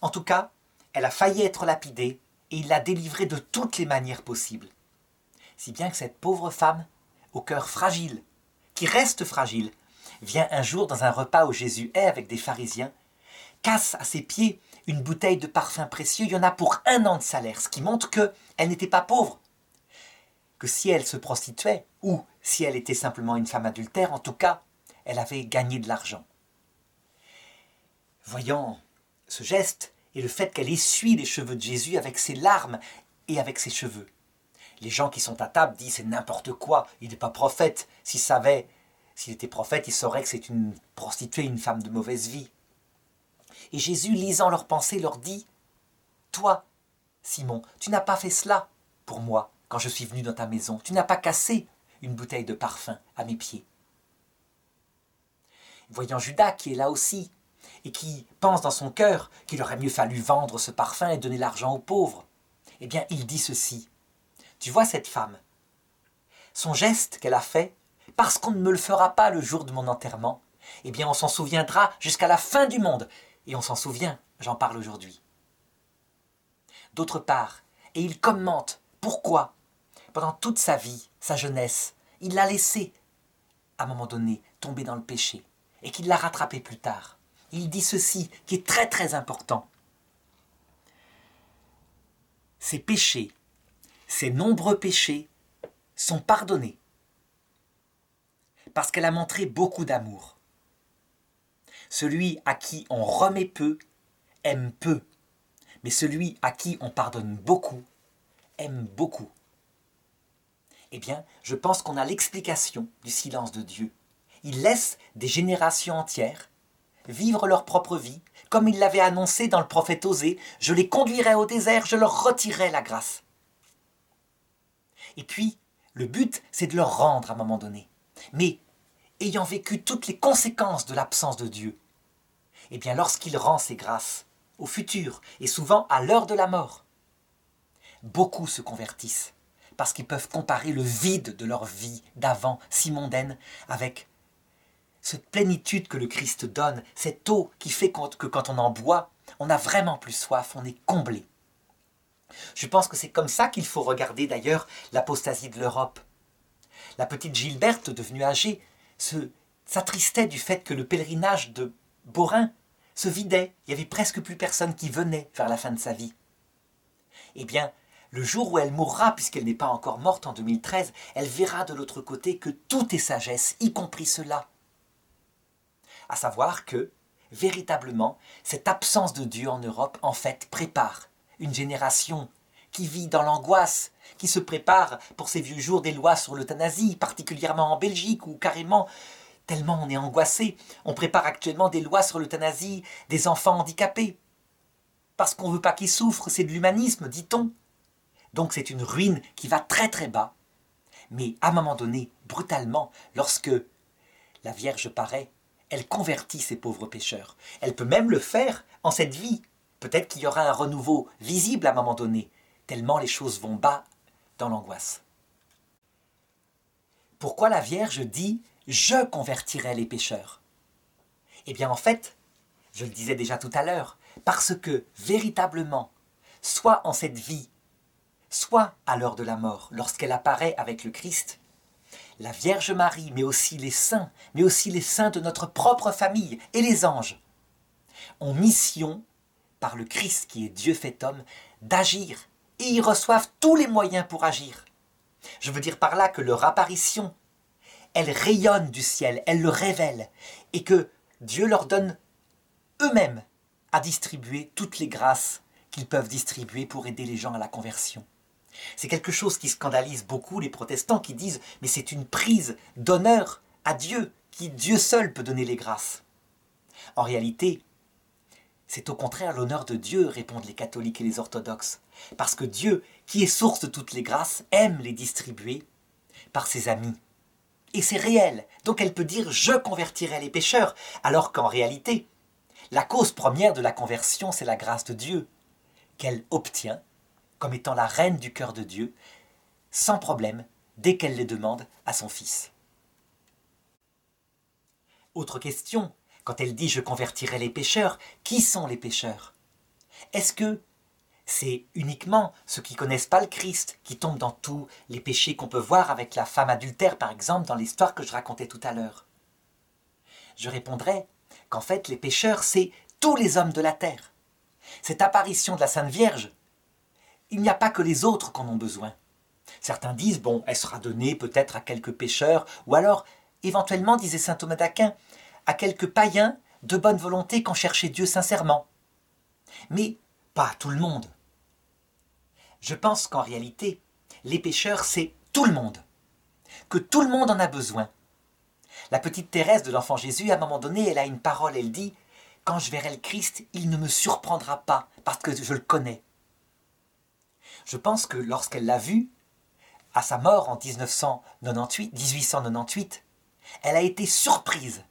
En tout cas, elle a failli être lapidée et il l'a délivrée de toutes les manières possibles. Si bien que cette pauvre femme, au cœur fragile, qui reste fragile, vient un jour dans un repas où Jésus est avec des pharisiens, casse à ses pieds une bouteille de parfum précieux, il y en a pour 1 an de salaire, ce qui montre qu'elle n'était pas pauvre. Que si elle se prostituait, ou si elle était simplement une femme adultère, en tout cas, elle avait gagné de l'argent. Voyant ce geste et le fait qu'elle essuie les cheveux de Jésus avec ses larmes et avec ses cheveux. Les gens qui sont à table disent c'est n'importe quoi, il n'est pas prophète. S'il était prophète, il saurait que c'est une prostituée, une femme de mauvaise vie. Et Jésus, lisant leurs pensées, leur dit « Toi, Simon, tu n'as pas fait cela pour moi quand je suis venu dans ta maison. Tu n'as pas cassé une bouteille de parfum à mes pieds. » Voyant Judas qui est là aussi, et qui pense dans son cœur qu'il aurait mieux fallu vendre ce parfum et donner l'argent aux pauvres, eh bien, il dit ceci. Tu vois cette femme, son geste qu'elle a fait, parce qu'on ne me le fera pas le jour de mon enterrement, eh bien, on s'en souviendra jusqu'à la fin du monde. Et on s'en souvient, j'en parle aujourd'hui. D'autre part, et il commente pourquoi, pendant toute sa vie, sa jeunesse, il l'a laissé, à un moment donné, tomber dans le péché, et qu'il l'a rattrapé plus tard. Il dit ceci, qui est très très important. Ces péchés, ces nombreux péchés, sont pardonnés, parce qu'elle a montré beaucoup d'amour. Celui à qui on remet peu, aime peu, mais celui à qui on pardonne beaucoup, aime beaucoup. Eh bien, je pense qu'on a l'explication du silence de Dieu. Il laisse des générations entières vivre leur propre vie, comme il l'avait annoncé dans le prophète Osée, je les conduirai au désert, je leur retirerai la grâce. Et puis, le but, c'est de leur rendre à un moment donné. Mais, ayant vécu toutes les conséquences de l'absence de Dieu, eh bien, lorsqu'il rend ses grâces, au futur, et souvent à l'heure de la mort, beaucoup se convertissent, parce qu'ils peuvent comparer le vide de leur vie d'avant, si mondaine, avec cette plénitude que le Christ donne, cette eau qui fait que quand on en boit, on a vraiment plus soif, on est comblé. Je pense que c'est comme ça qu'il faut regarder d'ailleurs l'apostasie de l'Europe. La petite Gilberte, devenue âgée, s'attristait du fait que le pèlerinage de Beaurain se vidait, il n'y avait presque plus personne qui venait vers la fin de sa vie. Eh bien, le jour où elle mourra, puisqu'elle n'est pas encore morte en 2013, elle verra de l'autre côté que tout est sagesse, y compris cela. À savoir que, véritablement, cette absence de Dieu en Europe, en fait, prépare une génération qui vit dans l'angoisse, qui se prépare pour ces vieux jours des lois sur l'euthanasie, particulièrement en Belgique, où carrément, tellement on est angoissé, on prépare actuellement des lois sur l'euthanasie des enfants handicapés. Parce qu'on ne veut pas qu'ils souffrent, c'est de l'humanisme, dit-on. Donc c'est une ruine qui va très très bas. Mais à un moment donné, brutalement, lorsque la Vierge paraît, elle convertit ces pauvres pécheurs. Elle peut même le faire en cette vie. Peut-être qu'il y aura un renouveau visible à un moment donné, tellement les choses vont bas dans l'angoisse. Pourquoi la Vierge dit « Je convertirai les pécheurs » Eh bien en fait, je le disais déjà tout à l'heure, parce que véritablement, soit en cette vie, soit à l'heure de la mort, lorsqu'elle apparaît avec le Christ, la Vierge Marie, mais aussi les saints de notre propre famille et les anges, ont mission, par le Christ qui est Dieu fait homme, d'agir. Et ils reçoivent tous les moyens pour agir. Je veux dire par là que leur apparition, elle rayonne du ciel, elle le révèle, et que Dieu leur donne eux-mêmes à distribuer toutes les grâces qu'ils peuvent distribuer pour aider les gens à la conversion. C'est quelque chose qui scandalise beaucoup les protestants qui disent « mais c'est une prise d'honneur à Dieu, qui Dieu seul peut donner les grâces ». En réalité, c'est au contraire l'honneur de Dieu, répondent les catholiques et les orthodoxes, parce que Dieu, qui est source de toutes les grâces, aime les distribuer par ses amis. Et c'est réel, donc elle peut dire « je convertirai les pécheurs », alors qu'en réalité, la cause première de la conversion, c'est la grâce de Dieu, qu'elle obtient comme étant la reine du cœur de Dieu, sans problème, dès qu'elle les demande à son Fils. Autre question, quand elle dit « je convertirai les pécheurs », qui sont les pécheurs? Est-ce que c'est uniquement ceux qui ne connaissent pas le Christ, qui tombent dans tous les péchés qu'on peut voir avec la femme adultère, par exemple, dans l'histoire que je racontais tout à l'heure? Je répondrai qu'en fait, les pécheurs, c'est tous les hommes de la terre. Cette apparition de la Sainte Vierge, il n'y a pas que les autres qui en ont besoin. Certains disent, bon, elle sera donnée peut-être à quelques pécheurs, ou alors, éventuellement, disait saint Thomas d'Aquin, à quelques païens de bonne volonté qui ont cherché Dieu sincèrement. Mais pas à tout le monde. Je pense qu'en réalité, les pécheurs, c'est tout le monde. Que tout le monde en a besoin. La petite Thérèse de l'Enfant Jésus, à un moment donné, elle a une parole, elle dit « Quand je verrai le Christ, il ne me surprendra pas, parce que je le connais. » Je pense que lorsqu'elle l'a vu, à sa mort en 1898, elle a été surprise,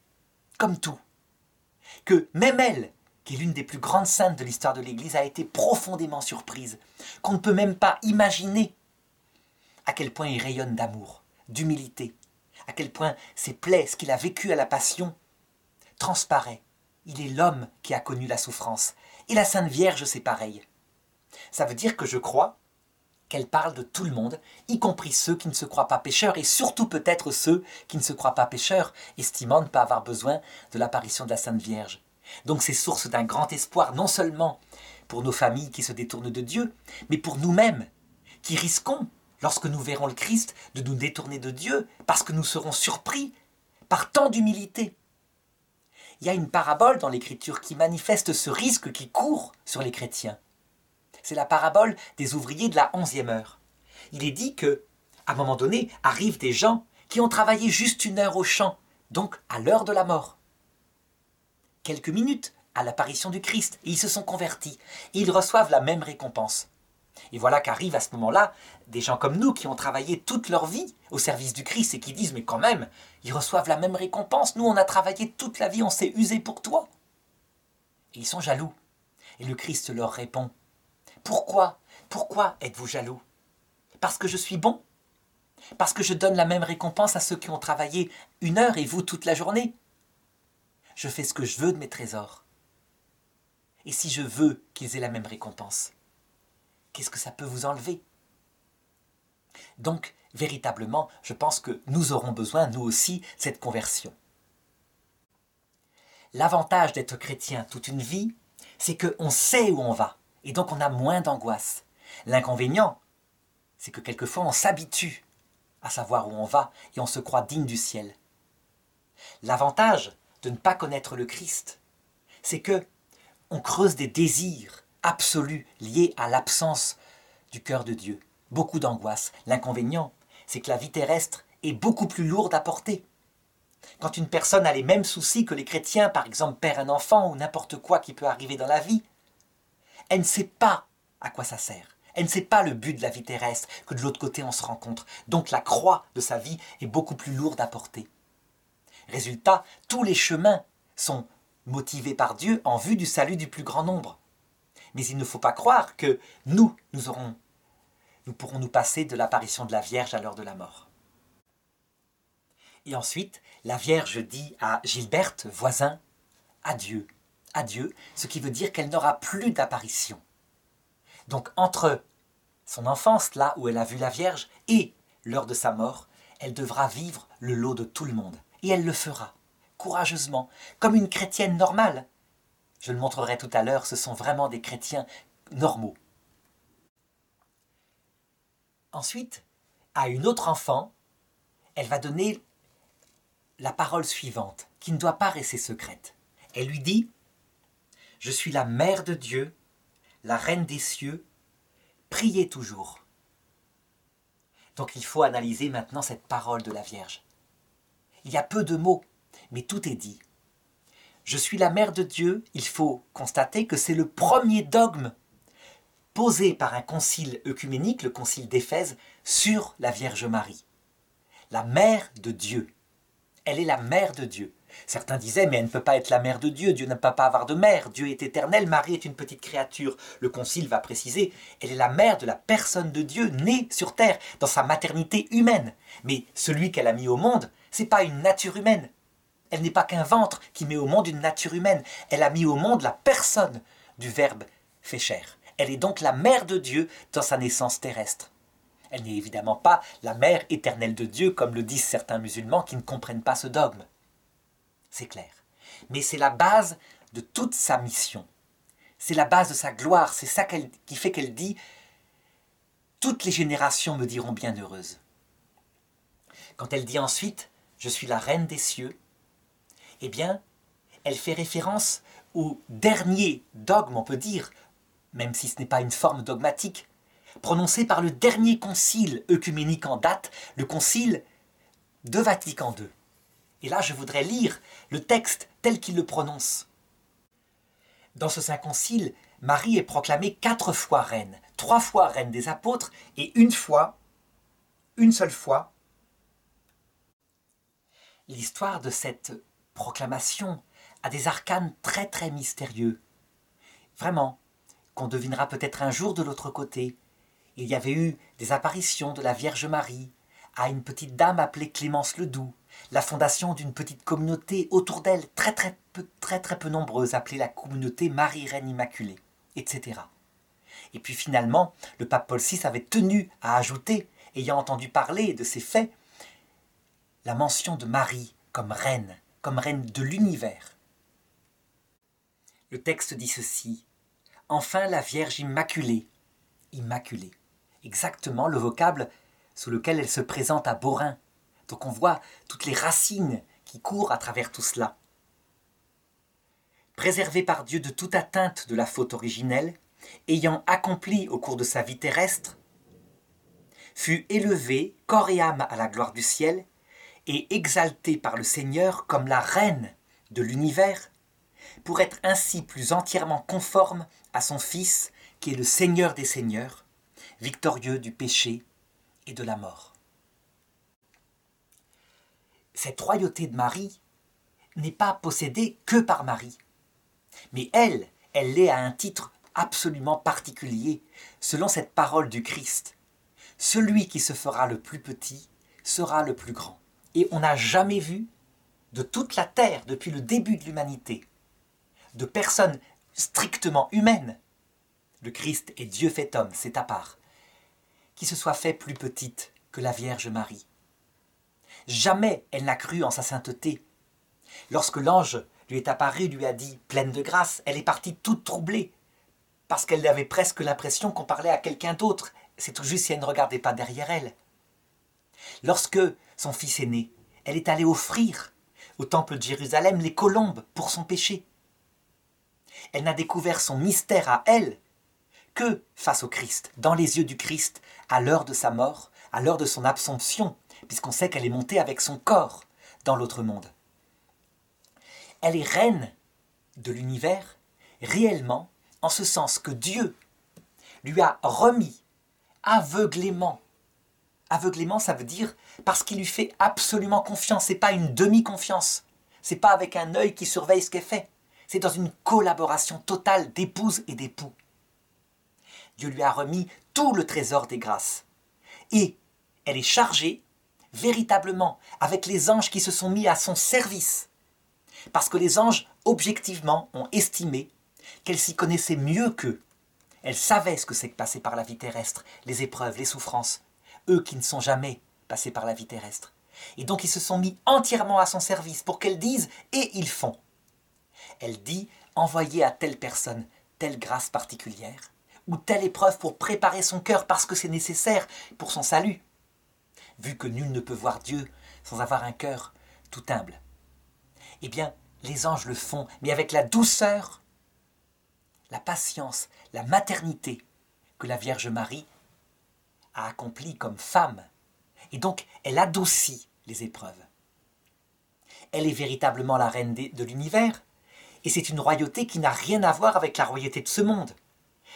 comme tout. Que même elle, qui est l'une des plus grandes saintes de l'histoire de l'Église, a été profondément surprise, qu'on ne peut même pas imaginer à quel point il rayonne d'amour, d'humilité, à quel point ses plaies, ce qu'il a vécu à la Passion, transparaît. Il est l'homme qui a connu la souffrance. Et la Sainte Vierge, c'est pareil. Ça veut dire que je crois qu'elle parle de tout le monde, y compris ceux qui ne se croient pas pécheurs, et surtout peut-être ceux qui ne se croient pas pécheurs, estimant ne pas avoir besoin de l'apparition de la Sainte Vierge. Donc c'est source d'un grand espoir, non seulement pour nos familles qui se détournent de Dieu, mais pour nous-mêmes, qui risquons, lorsque nous verrons le Christ, de nous détourner de Dieu, parce que nous serons surpris par tant d'humilité. Il y a une parabole dans l'Écriture qui manifeste ce risque qui court sur les chrétiens. C'est la parabole des ouvriers de la 11e heure. Il est dit que, à un moment donné, arrivent des gens qui ont travaillé juste 1 heure au champ, donc à l'heure de la mort. Quelques minutes à l'apparition du Christ, et ils se sont convertis, et ils reçoivent la même récompense. Et voilà qu'arrivent à ce moment-là des gens comme nous qui ont travaillé toute leur vie au service du Christ et qui disent « mais quand même, ils reçoivent la même récompense, nous on a travaillé toute la vie, on s'est usé pour toi ». Et ils sont jaloux. Et le Christ leur répond « Pourquoi êtes-vous jaloux? Parce que je suis bon? Parce que je donne la même récompense à ceux qui ont travaillé 1 heure et vous toute la journée? Je fais ce que je veux de mes trésors. Et si je veux qu'ils aient la même récompense, qu'est-ce que ça peut vous enlever? Donc, véritablement, je pense que nous aurons besoin, nous aussi, de cette conversion. L'avantage d'être chrétien toute une vie, c'est qu'on sait où on va, et donc on a moins d'angoisse. L'inconvénient, c'est que quelquefois on s'habitue à savoir où on va, et on se croit digne du ciel. L'avantage de ne pas connaître le Christ, c'est que on creuse des désirs absolus liés à l'absence du cœur de Dieu. Beaucoup d'angoisse. L'inconvénient, c'est que la vie terrestre est beaucoup plus lourde à porter. Quand une personne a les mêmes soucis que les chrétiens, par exemple perd un enfant ou n'importe quoi qui peut arriver dans la vie, elle ne sait pas à quoi ça sert. Elle ne sait pas le but de la vie terrestre, que de l'autre côté on se rencontre. Donc la croix de sa vie est beaucoup plus lourde à porter. Résultat, tous les chemins sont motivés par Dieu en vue du salut du plus grand nombre. Mais il ne faut pas croire que nous pourrons nous passer de l'apparition de la Vierge à l'heure de la mort. Et ensuite, la Vierge dit à Gilberte, voisin, adieu, adieu, ce qui veut dire qu'elle n'aura plus d'apparition. Donc entre son enfance, là où elle a vu la Vierge, et l'heure de sa mort, elle devra vivre le lot de tout le monde. Et elle le fera, courageusement, comme une chrétienne normale. Je le montrerai tout à l'heure, ce sont vraiment des chrétiens normaux. Ensuite, à une autre enfant, elle va donner la parole suivante, qui ne doit pas rester secrète. Elle lui dit « Je suis la mère de Dieu, la reine des cieux, priez toujours. » Donc il faut analyser maintenant cette parole de la Vierge. Il y a peu de mots, mais tout est dit. Je suis la mère de Dieu, il faut constater que c'est le premier dogme posé par un concile œcuménique, le concile d'Éphèse, sur la Vierge Marie. La mère de Dieu. Elle est la mère de Dieu. Certains disaient, mais elle ne peut pas être la mère de Dieu, Dieu ne peut pas avoir de mère, Dieu est éternel, Marie est une petite créature. Le concile va préciser, elle est la mère de la personne de Dieu, née sur terre, dans sa maternité humaine. Mais celui qu'elle a mis au monde, ce n'est pas une nature humaine. Elle n'est pas qu'un ventre qui met au monde une nature humaine. Elle a mis au monde la personne du Verbe fait chair. Elle est donc la mère de Dieu dans sa naissance terrestre. Elle n'est évidemment pas la mère éternelle de Dieu, comme le disent certains musulmans qui ne comprennent pas ce dogme. C'est clair. Mais c'est la base de toute sa mission. C'est la base de sa gloire. C'est ça qui fait qu'elle dit « Toutes les générations me diront bienheureuse ». Quand elle dit ensuite « Je suis la reine des cieux », eh bien, elle fait référence au dernier dogme, on peut dire, même si ce n'est pas une forme dogmatique, prononcé par le dernier concile œcuménique en date, le concile de Vatican II. Et là, je voudrais lire le texte tel qu'il le prononce. Dans ce saint concile, Marie est proclamée 4 fois reine, 3 fois reine des apôtres et une seule fois. L'histoire de cette proclamation a des arcanes très très mystérieux. Vraiment, qu'on devinera peut-être un jour de l'autre côté. Il y avait eu des apparitions de la Vierge Marie à une petite dame appelée Clémence Ledoux, la fondation d'une petite communauté autour d'elle, très peu nombreuse, appelée la communauté Marie-Reine Immaculée, etc. Et puis finalement, le pape Paul VI avait tenu à ajouter, ayant entendu parler de ces faits, la mention de Marie comme reine de l'univers. Le texte dit ceci, « Enfin la Vierge Immaculée », immaculée, exactement le vocable sous lequel elle se présente à Beaurain. Donc on voit toutes les racines qui courent à travers tout cela. Préservée par Dieu de toute atteinte de la faute originelle, ayant accompli au cours de sa vie terrestre, fut élevée corps et âme à la gloire du ciel et exaltée par le Seigneur comme la reine de l'univers, pour être ainsi plus entièrement conforme à son Fils qui est le Seigneur des Seigneurs, victorieux du péché et de la mort. Cette royauté de Marie n'est pas possédée que par Marie, mais elle l'est à un titre absolument particulier, selon cette parole du Christ. Celui qui se fera le plus petit sera le plus grand. Et on n'a jamais vu de toute la terre, depuis le début de l'humanité, de personnes strictement humaines, le Christ est Dieu fait homme, c'est à part, qui se soit fait plus petite que la Vierge Marie. Jamais elle n'a cru en sa sainteté. Lorsque l'ange lui est apparu, lui a dit « pleine de grâce », elle est partie toute troublée, parce qu'elle avait presque l'impression qu'on parlait à quelqu'un d'autre. C'est tout juste si elle ne regardait pas derrière elle. Lorsque son fils est né, elle est allée offrir au temple de Jérusalem les colombes pour son péché. Elle n'a découvert son mystère à elle que face au Christ, dans les yeux du Christ, à l'heure de sa mort, à l'heure de son absomption, puisqu'on sait qu'elle est montée avec son corps dans l'autre monde. Elle est reine de l'univers, réellement, en ce sens que Dieu lui a remis aveuglément. Aveuglément, ça veut dire parce qu'il lui fait absolument confiance. Ce n'est pas une demi-confiance. Ce n'est pas avec un œil qui surveille ce qu'elle fait. C'est dans une collaboration totale d'épouse et d'époux. Dieu lui a remis tout le trésor des grâces. Et elle est chargée, véritablement, avec les anges qui se sont mis à son service. Parce que les anges, objectivement, ont estimé qu'elle s'y connaissait mieux qu'eux. Elle savait ce que c'est que passer par la vie terrestre, les épreuves, les souffrances. Eux qui ne sont jamais passés par la vie terrestre. Et donc ils se sont mis entièrement à son service pour qu'elle dise, et ils font. Elle dit, envoyer à telle personne telle grâce particulière, ou telle épreuve pour préparer son cœur parce que c'est nécessaire pour son salut, vu que nul ne peut voir Dieu sans avoir un cœur tout humble. Eh bien, les anges le font, mais avec la douceur, la patience, la maternité que la Vierge Marie a accomplie comme femme. Et donc, elle adoucit les épreuves. Elle est véritablement la reine de l'univers, et c'est une royauté qui n'a rien à voir avec la royauté de ce monde.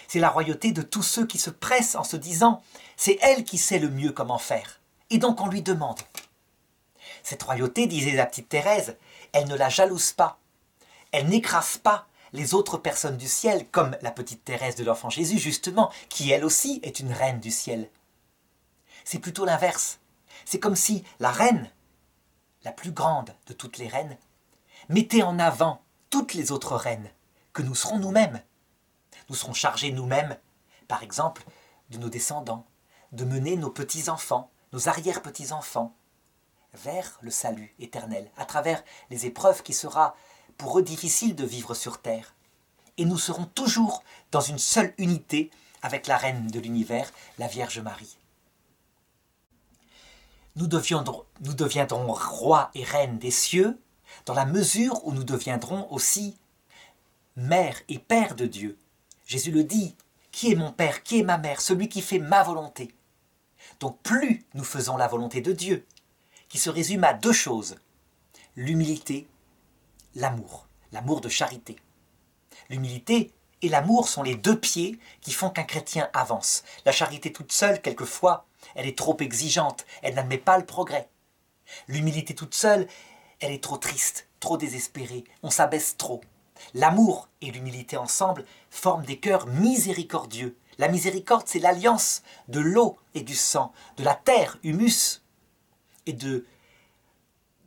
C'est la royauté de tous ceux qui se pressent en se disant « c'est elle qui sait le mieux comment faire ». Et donc on lui demande. Cette royauté, disait la petite Thérèse, elle ne la jalouse pas. Elle n'écrase pas les autres personnes du ciel, comme la petite Thérèse de l'Enfant Jésus, justement, qui elle aussi est une reine du ciel. C'est plutôt l'inverse. C'est comme si la reine, la plus grande de toutes les reines, mettait en avant toutes les autres reines, que nous serons nous-mêmes. Nous serons chargés nous-mêmes, par exemple, de nos descendants, de mener nos petits-enfants, nos arrière-petits-enfants, vers le salut éternel, à travers les épreuves qui sera pour eux difficile de vivre sur terre. Et nous serons toujours dans une seule unité avec la reine de l'univers, la Vierge Marie. Nous deviendrons rois et reines des cieux dans la mesure où nous deviendrons aussi mère et père de Dieu. Jésus le dit, qui est mon père, qui est ma mère, celui qui fait ma volonté. Donc plus nous faisons la volonté de Dieu, qui se résume à deux choses, l'humilité, l'amour de charité. L'humilité et l'amour sont les deux pieds qui font qu'un chrétien avance. La charité toute seule, quelquefois, elle est trop exigeante, elle n'admet pas le progrès. L'humilité toute seule, elle est trop triste, trop désespérée, on s'abaisse trop. L'amour et l'humilité ensemble forment des cœurs miséricordieux. La miséricorde, c'est l'alliance de l'eau et du sang, de la terre, humus, et de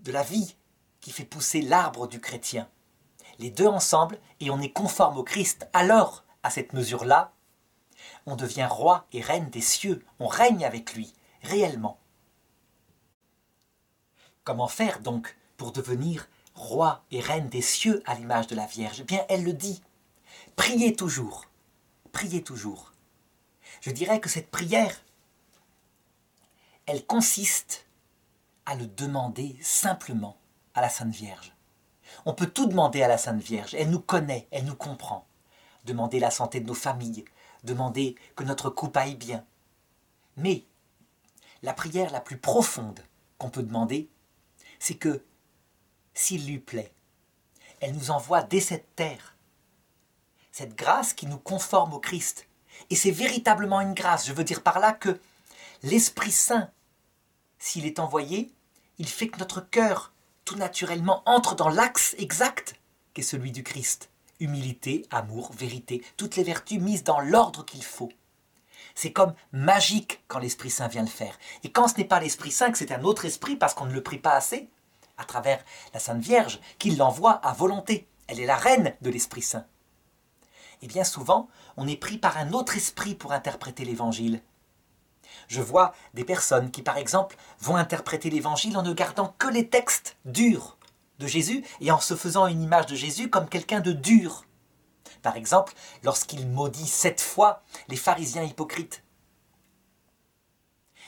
la vie qui fait pousser l'arbre du chrétien. Les deux ensemble, et on est conforme au Christ. Alors, à cette mesure-là, on devient roi et reine des cieux. On règne avec lui, réellement. Comment faire donc pour devenir roi et reine des cieux à l'image de la Vierge? Eh bien, elle le dit. Priez toujours. Priez toujours. Je dirais que cette prière, elle consiste à le demander simplement à la Sainte Vierge. On peut tout demander à la Sainte Vierge. Elle nous connaît, elle nous comprend. Demander la santé de nos familles, demander que notre couple aille bien. Mais la prière la plus profonde qu'on peut demander, c'est que, s'il lui plaît, elle nous envoie dès cette terre cette grâce qui nous conforme au Christ. Et c'est véritablement une grâce. Je veux dire par là que l'Esprit Saint, s'il est envoyé, il fait que notre cœur, tout naturellement, entre dans l'axe exact qu'est celui du Christ. Humilité, amour, vérité, toutes les vertus mises dans l'ordre qu'il faut. C'est comme magique quand l'Esprit Saint vient le faire. Et quand ce n'est pas l'Esprit Saint, que c'est un autre esprit parce qu'on ne le prie pas assez, à travers la Sainte Vierge, qu'il l'envoie à volonté. Elle est la reine de l'Esprit Saint. Et bien souvent, on est pris par un autre esprit pour interpréter l'Évangile. Je vois des personnes qui, par exemple, vont interpréter l'Évangile en ne gardant que les textes durs de Jésus et en se faisant une image de Jésus comme quelqu'un de dur. Par exemple, lorsqu'il maudit 7 fois les pharisiens hypocrites.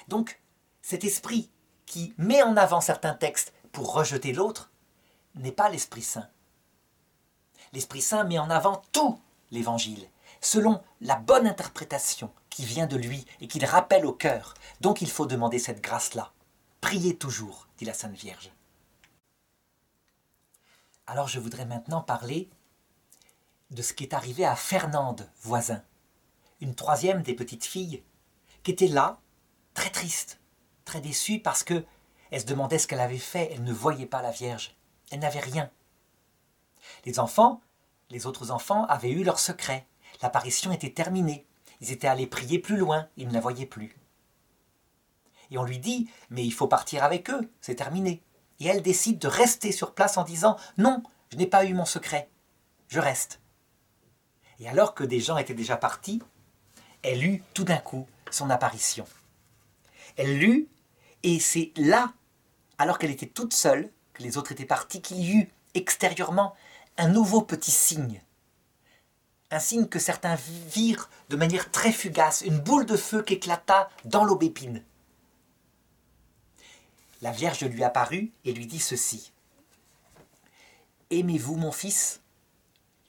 Donc, cet esprit qui met en avant certains textes pour rejeter l'autre n'est pas l'Esprit Saint. L'Esprit Saint met en avant tout l'Évangile, selon la bonne interprétation qui vient de lui et qu'il rappelle au cœur. Donc il faut demander cette grâce-là. Priez toujours, dit la Sainte Vierge. Alors je voudrais maintenant parler de ce qui est arrivé à Fernande Voisin, une troisième des petites filles, qui était là, très triste, très déçue parce que elle se demandait ce qu'elle avait fait, elle ne voyait pas la Vierge, elle n'avait rien. Les autres enfants avaient eu leur secret, l'apparition était terminée, ils étaient allés prier plus loin, ils ne la voyaient plus. Et on lui dit, mais il faut partir avec eux, c'est terminé. Et elle décide de rester sur place en disant, non, je n'ai pas eu mon secret, je reste. Et alors que des gens étaient déjà partis, elle eut tout d'un coup son apparition. Elle l'eut, et c'est là, alors qu'elle était toute seule, que les autres étaient partis, qu'il y eut extérieurement un nouveau petit signe un signe que certains virent de manière très fugace, une boule de feu qui éclata dans l'aubépine. La Vierge lui apparut et lui dit ceci. « Aimez-vous mon fils ?»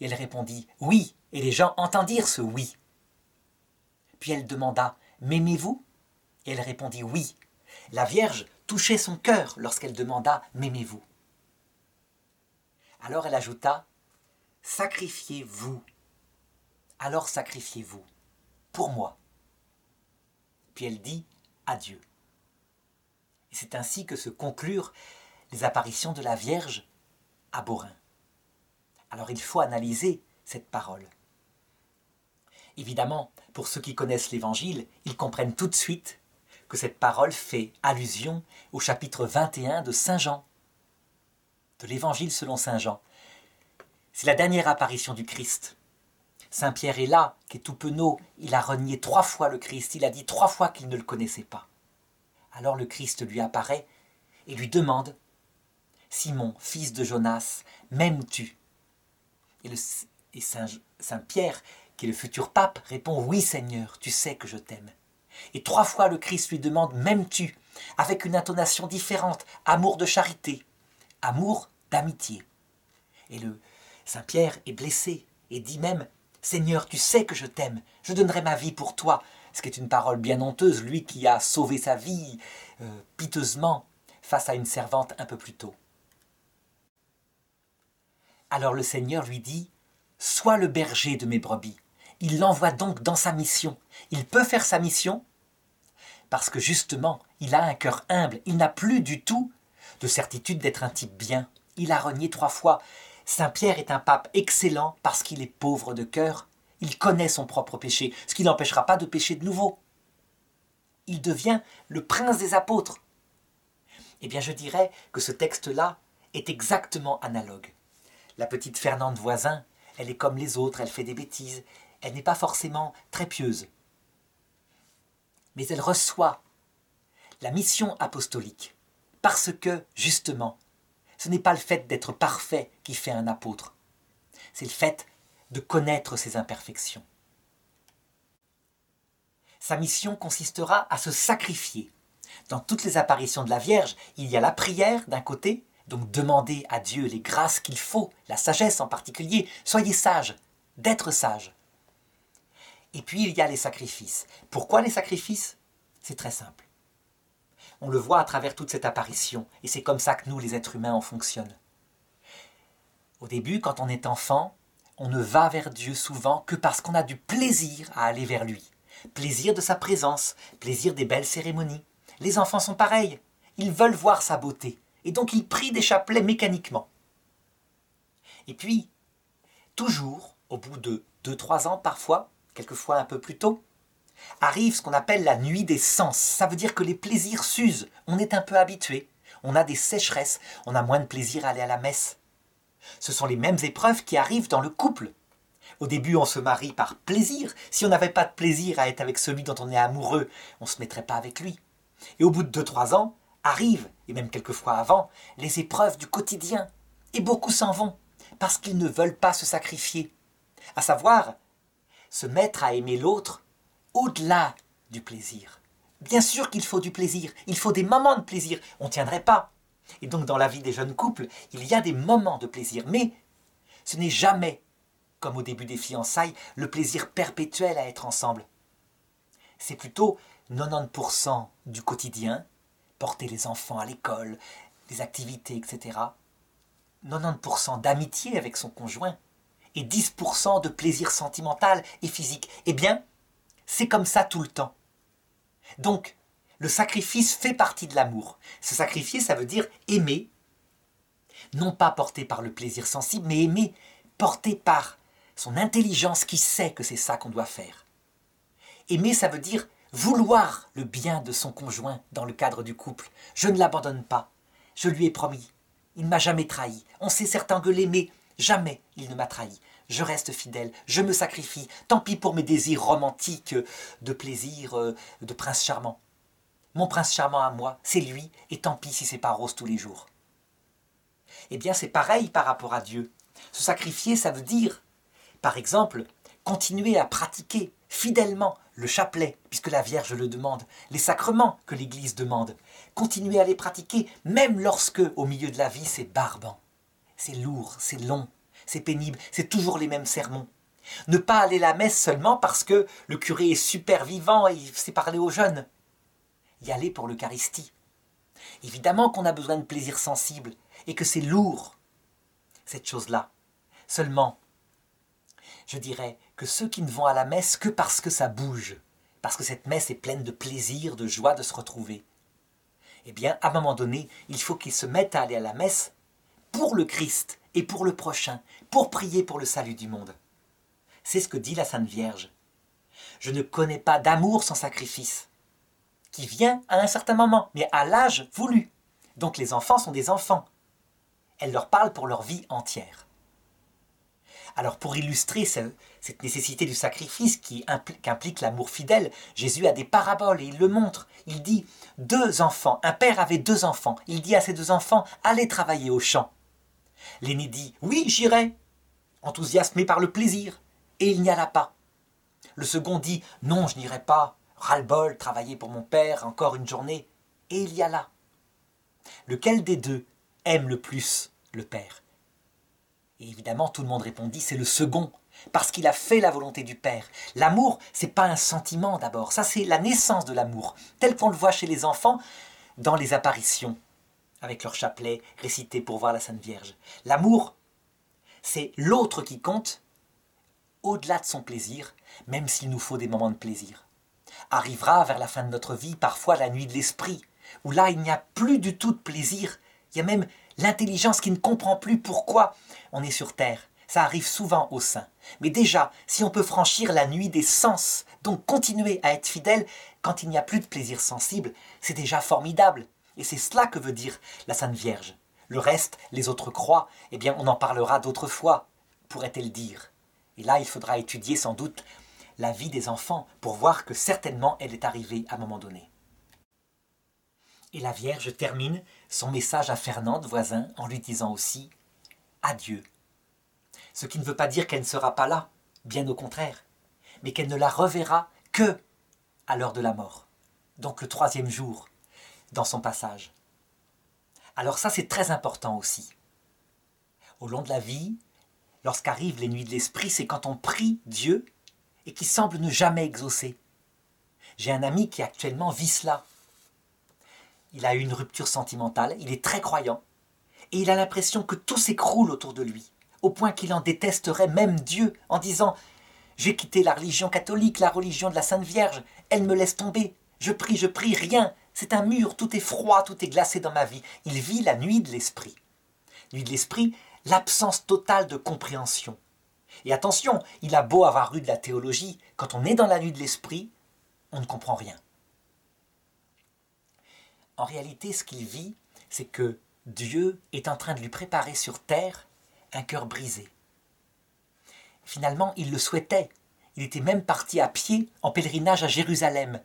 Et elle répondit « Oui », et les gens entendirent ce « oui ». Puis elle demanda « M'aimez-vous » Et elle répondit « Oui ». La Vierge touchait son cœur lorsqu'elle demanda « M'aimez-vous » Alors elle ajouta « Sacrifiez-vous ». Alors sacrifiez-vous pour moi. Puis elle dit adieu. Et c'est ainsi que se conclurent les apparitions de la Vierge à Beaurain. Alors il faut analyser cette parole. Évidemment, pour ceux qui connaissent l'Évangile, ils comprennent tout de suite que cette parole fait allusion au chapitre 21 de Saint Jean, de l'Évangile selon Saint Jean. C'est la dernière apparition du Christ. Saint Pierre est là, qui est tout penaud, il a renié 3 fois le Christ, il a dit 3 fois qu'il ne le connaissait pas. Alors le Christ lui apparaît et lui demande « Simon, fils de Jonas, m'aimes-tu » Et Saint Pierre, qui est le futur pape, répond « Oui Seigneur, tu sais que je t'aime ». Et 3 fois le Christ lui demande « M'aimes-tu » avec une intonation différente, amour de charité, amour d'amitié. Et Saint Pierre est blessé et dit même « Seigneur, tu sais que je t'aime, je donnerai ma vie pour toi ». Ce qui est une parole bien honteuse, lui qui a sauvé sa vie piteusement face à une servante un peu plus tôt. Alors le Seigneur lui dit « Sois le berger de mes brebis ». Il l'envoie donc dans sa mission. Il peut faire sa mission parce que justement, il a un cœur humble. Il n'a plus du tout de certitude d'être un type bien. Il a renié 3 fois. Saint Pierre est un pape excellent parce qu'il est pauvre de cœur. Il connaît son propre péché, ce qui n'empêchera pas de pécher de nouveau. Il devient le prince des apôtres. Eh bien, je dirais que ce texte-là est exactement analogue. La petite Fernande Voisin, elle est comme les autres, elle fait des bêtises, elle n'est pas forcément très pieuse. Mais elle reçoit la mission apostolique parce que, justement, ce n'est pas le fait d'être parfait qui fait un apôtre. C'est le fait de connaître ses imperfections. Sa mission consistera à se sacrifier. Dans toutes les apparitions de la Vierge, il y a la prière d'un côté, donc demander à Dieu les grâces qu'il faut, la sagesse en particulier, soyez sages, d'être sages. Et puis il y a les sacrifices. Pourquoi les sacrifices ? C'est très simple. On le voit à travers toute cette apparition, et c'est comme ça que nous, les êtres humains, on fonctionne. Au début, quand on est enfant, on ne va vers Dieu souvent que parce qu'on a du plaisir à aller vers lui. Plaisir de sa présence, plaisir des belles cérémonies. Les enfants sont pareils, ils veulent voir sa beauté, et donc ils prient des chapelets mécaniquement. Et puis, toujours, au bout de 2-3 ans parfois, quelquefois un peu plus tôt, arrive ce qu'on appelle la nuit des sens. Ça veut dire que les plaisirs s'usent, on est un peu habitué, on a des sécheresses, on a moins de plaisir à aller à la messe. Ce sont les mêmes épreuves qui arrivent dans le couple. Au début, on se marie par plaisir. Si on n'avait pas de plaisir à être avec celui dont on est amoureux, on ne se mettrait pas avec lui. Et au bout de 2-3 ans, arrivent, et même quelquefois avant, les épreuves du quotidien. Et beaucoup s'en vont, parce qu'ils ne veulent pas se sacrifier. À savoir, se mettre à aimer l'autre au-delà du plaisir. Bien sûr qu'il faut du plaisir, il faut des moments de plaisir, on ne tiendrait pas. Et donc dans la vie des jeunes couples, il y a des moments de plaisir, mais ce n'est jamais, comme au début des fiançailles, le plaisir perpétuel à être ensemble. C'est plutôt 90% du quotidien, porter les enfants à l'école, les activités, etc. 90% d'amitié avec son conjoint et 10% de plaisir sentimental et physique. Eh bien, c'est comme ça tout le temps. Donc, le sacrifice fait partie de l'amour. Se sacrifier, ça veut dire aimer, non pas porté par le plaisir sensible, mais aimer porté par son intelligence qui sait que c'est ça qu'on doit faire. Aimer, ça veut dire vouloir le bien de son conjoint dans le cadre du couple. Je ne l'abandonne pas, je lui ai promis, il ne m'a jamais trahi. On s'est certes engueulé, mais jamais il ne m'a trahi. Je reste fidèle, je me sacrifie, tant pis pour mes désirs romantiques de plaisir, de prince charmant. Mon prince charmant à moi, c'est lui, et tant pis si c'est pas rose tous les jours. Eh bien, c'est pareil par rapport à Dieu. Se sacrifier, ça veut dire, par exemple, continuez à pratiquer fidèlement le chapelet, puisque la Vierge le demande, les sacrements que l'Église demande. Continuez à les pratiquer, même lorsque, au milieu de la vie, c'est barbant, c'est lourd, c'est long, c'est pénible, c'est toujours les mêmes sermons. Ne pas aller à la messe seulement parce que le curé est super vivant et il sait parler aux jeunes. Y aller pour l'Eucharistie. Évidemment qu'on a besoin de plaisir sensible et que c'est lourd, cette chose-là. Seulement, je dirais que ceux qui ne vont à la messe que parce que ça bouge, parce que cette messe est pleine de plaisir, de joie de se retrouver, eh bien, à un moment donné, il faut qu'ils se mettent à aller à la messe pour le Christ et pour le prochain, pour prier pour le salut du monde. C'est ce que dit la Sainte Vierge. Je ne connais pas d'amour sans sacrifice, qui vient à un certain moment, mais à l'âge voulu. Donc les enfants sont des enfants. Elle leur parle pour leur vie entière. Alors pour illustrer cette nécessité du sacrifice qui implique l'amour fidèle, Jésus a des paraboles et il le montre. Il dit, 2 enfants, un père avait 2 enfants. Il dit à ses 2 enfants, allez travailler au champ. L'aîné dit, oui, j'irai, enthousiasmé par le plaisir, et il n'y alla pas. Le second dit, non, je n'irai pas, ras-le-bol, travailler pour mon père encore une journée, et il y alla. Lequel des 2 aime le plus le père? Et évidemment, tout le monde répondit, c'est le second, parce qu'il a fait la volonté du Père. L'amour, c'est pas un sentiment d'abord, ça c'est la naissance de l'amour, tel qu'on le voit chez les enfants dans les apparitions, avec leur chapelet récité pour voir la Sainte Vierge. L'amour, c'est l'autre qui compte, au-delà de son plaisir, même s'il nous faut des moments de plaisir. Arrivera vers la fin de notre vie parfois la nuit de l'esprit, où là il n'y a plus du tout de plaisir, il y a même l'intelligence qui ne comprend plus pourquoi on est sur terre. Ça arrive souvent au sein. Mais déjà, si on peut franchir la nuit des sens, donc continuer à être fidèle quand il n'y a plus de plaisir sensible, c'est déjà formidable. Et c'est cela que veut dire la Sainte Vierge. Le reste, les autres croient, eh bien on en parlera d'autres fois, pourrait-elle dire. Et là, il faudra étudier sans doute la vie des enfants pour voir que certainement elle est arrivée à un moment donné. Et la Vierge termine son message à Fernande, voisin, en lui disant aussi « Adieu ». Ce qui ne veut pas dire qu'elle ne sera pas là, bien au contraire, mais qu'elle ne la reverra que à l'heure de la mort, donc le 3e jour, dans son passage. Alors ça, c'est très important aussi. Au long de la vie, lorsqu'arrivent les nuits de l'esprit, c'est quand on prie Dieu et qui semble ne jamais exaucer. J'ai un ami qui actuellement vit cela. Il a eu une rupture sentimentale, il est très croyant, et il a l'impression que tout s'écroule autour de lui, au point qu'il en détesterait même Dieu, en disant « J'ai quitté la religion catholique, la religion de la Sainte Vierge, elle me laisse tomber, je prie, rien, c'est un mur, tout est froid, tout est glacé dans ma vie. » Il vit la nuit de l'esprit. Nuit de l'esprit, l'absence totale de compréhension. Et attention, il a beau avoir eu de la théologie, quand on est dans la nuit de l'esprit, on ne comprend rien. En réalité, ce qu'il vit, c'est que Dieu est en train de lui préparer sur terre un cœur brisé. Finalement, il le souhaitait. Il était même parti à pied en pèlerinage à Jérusalem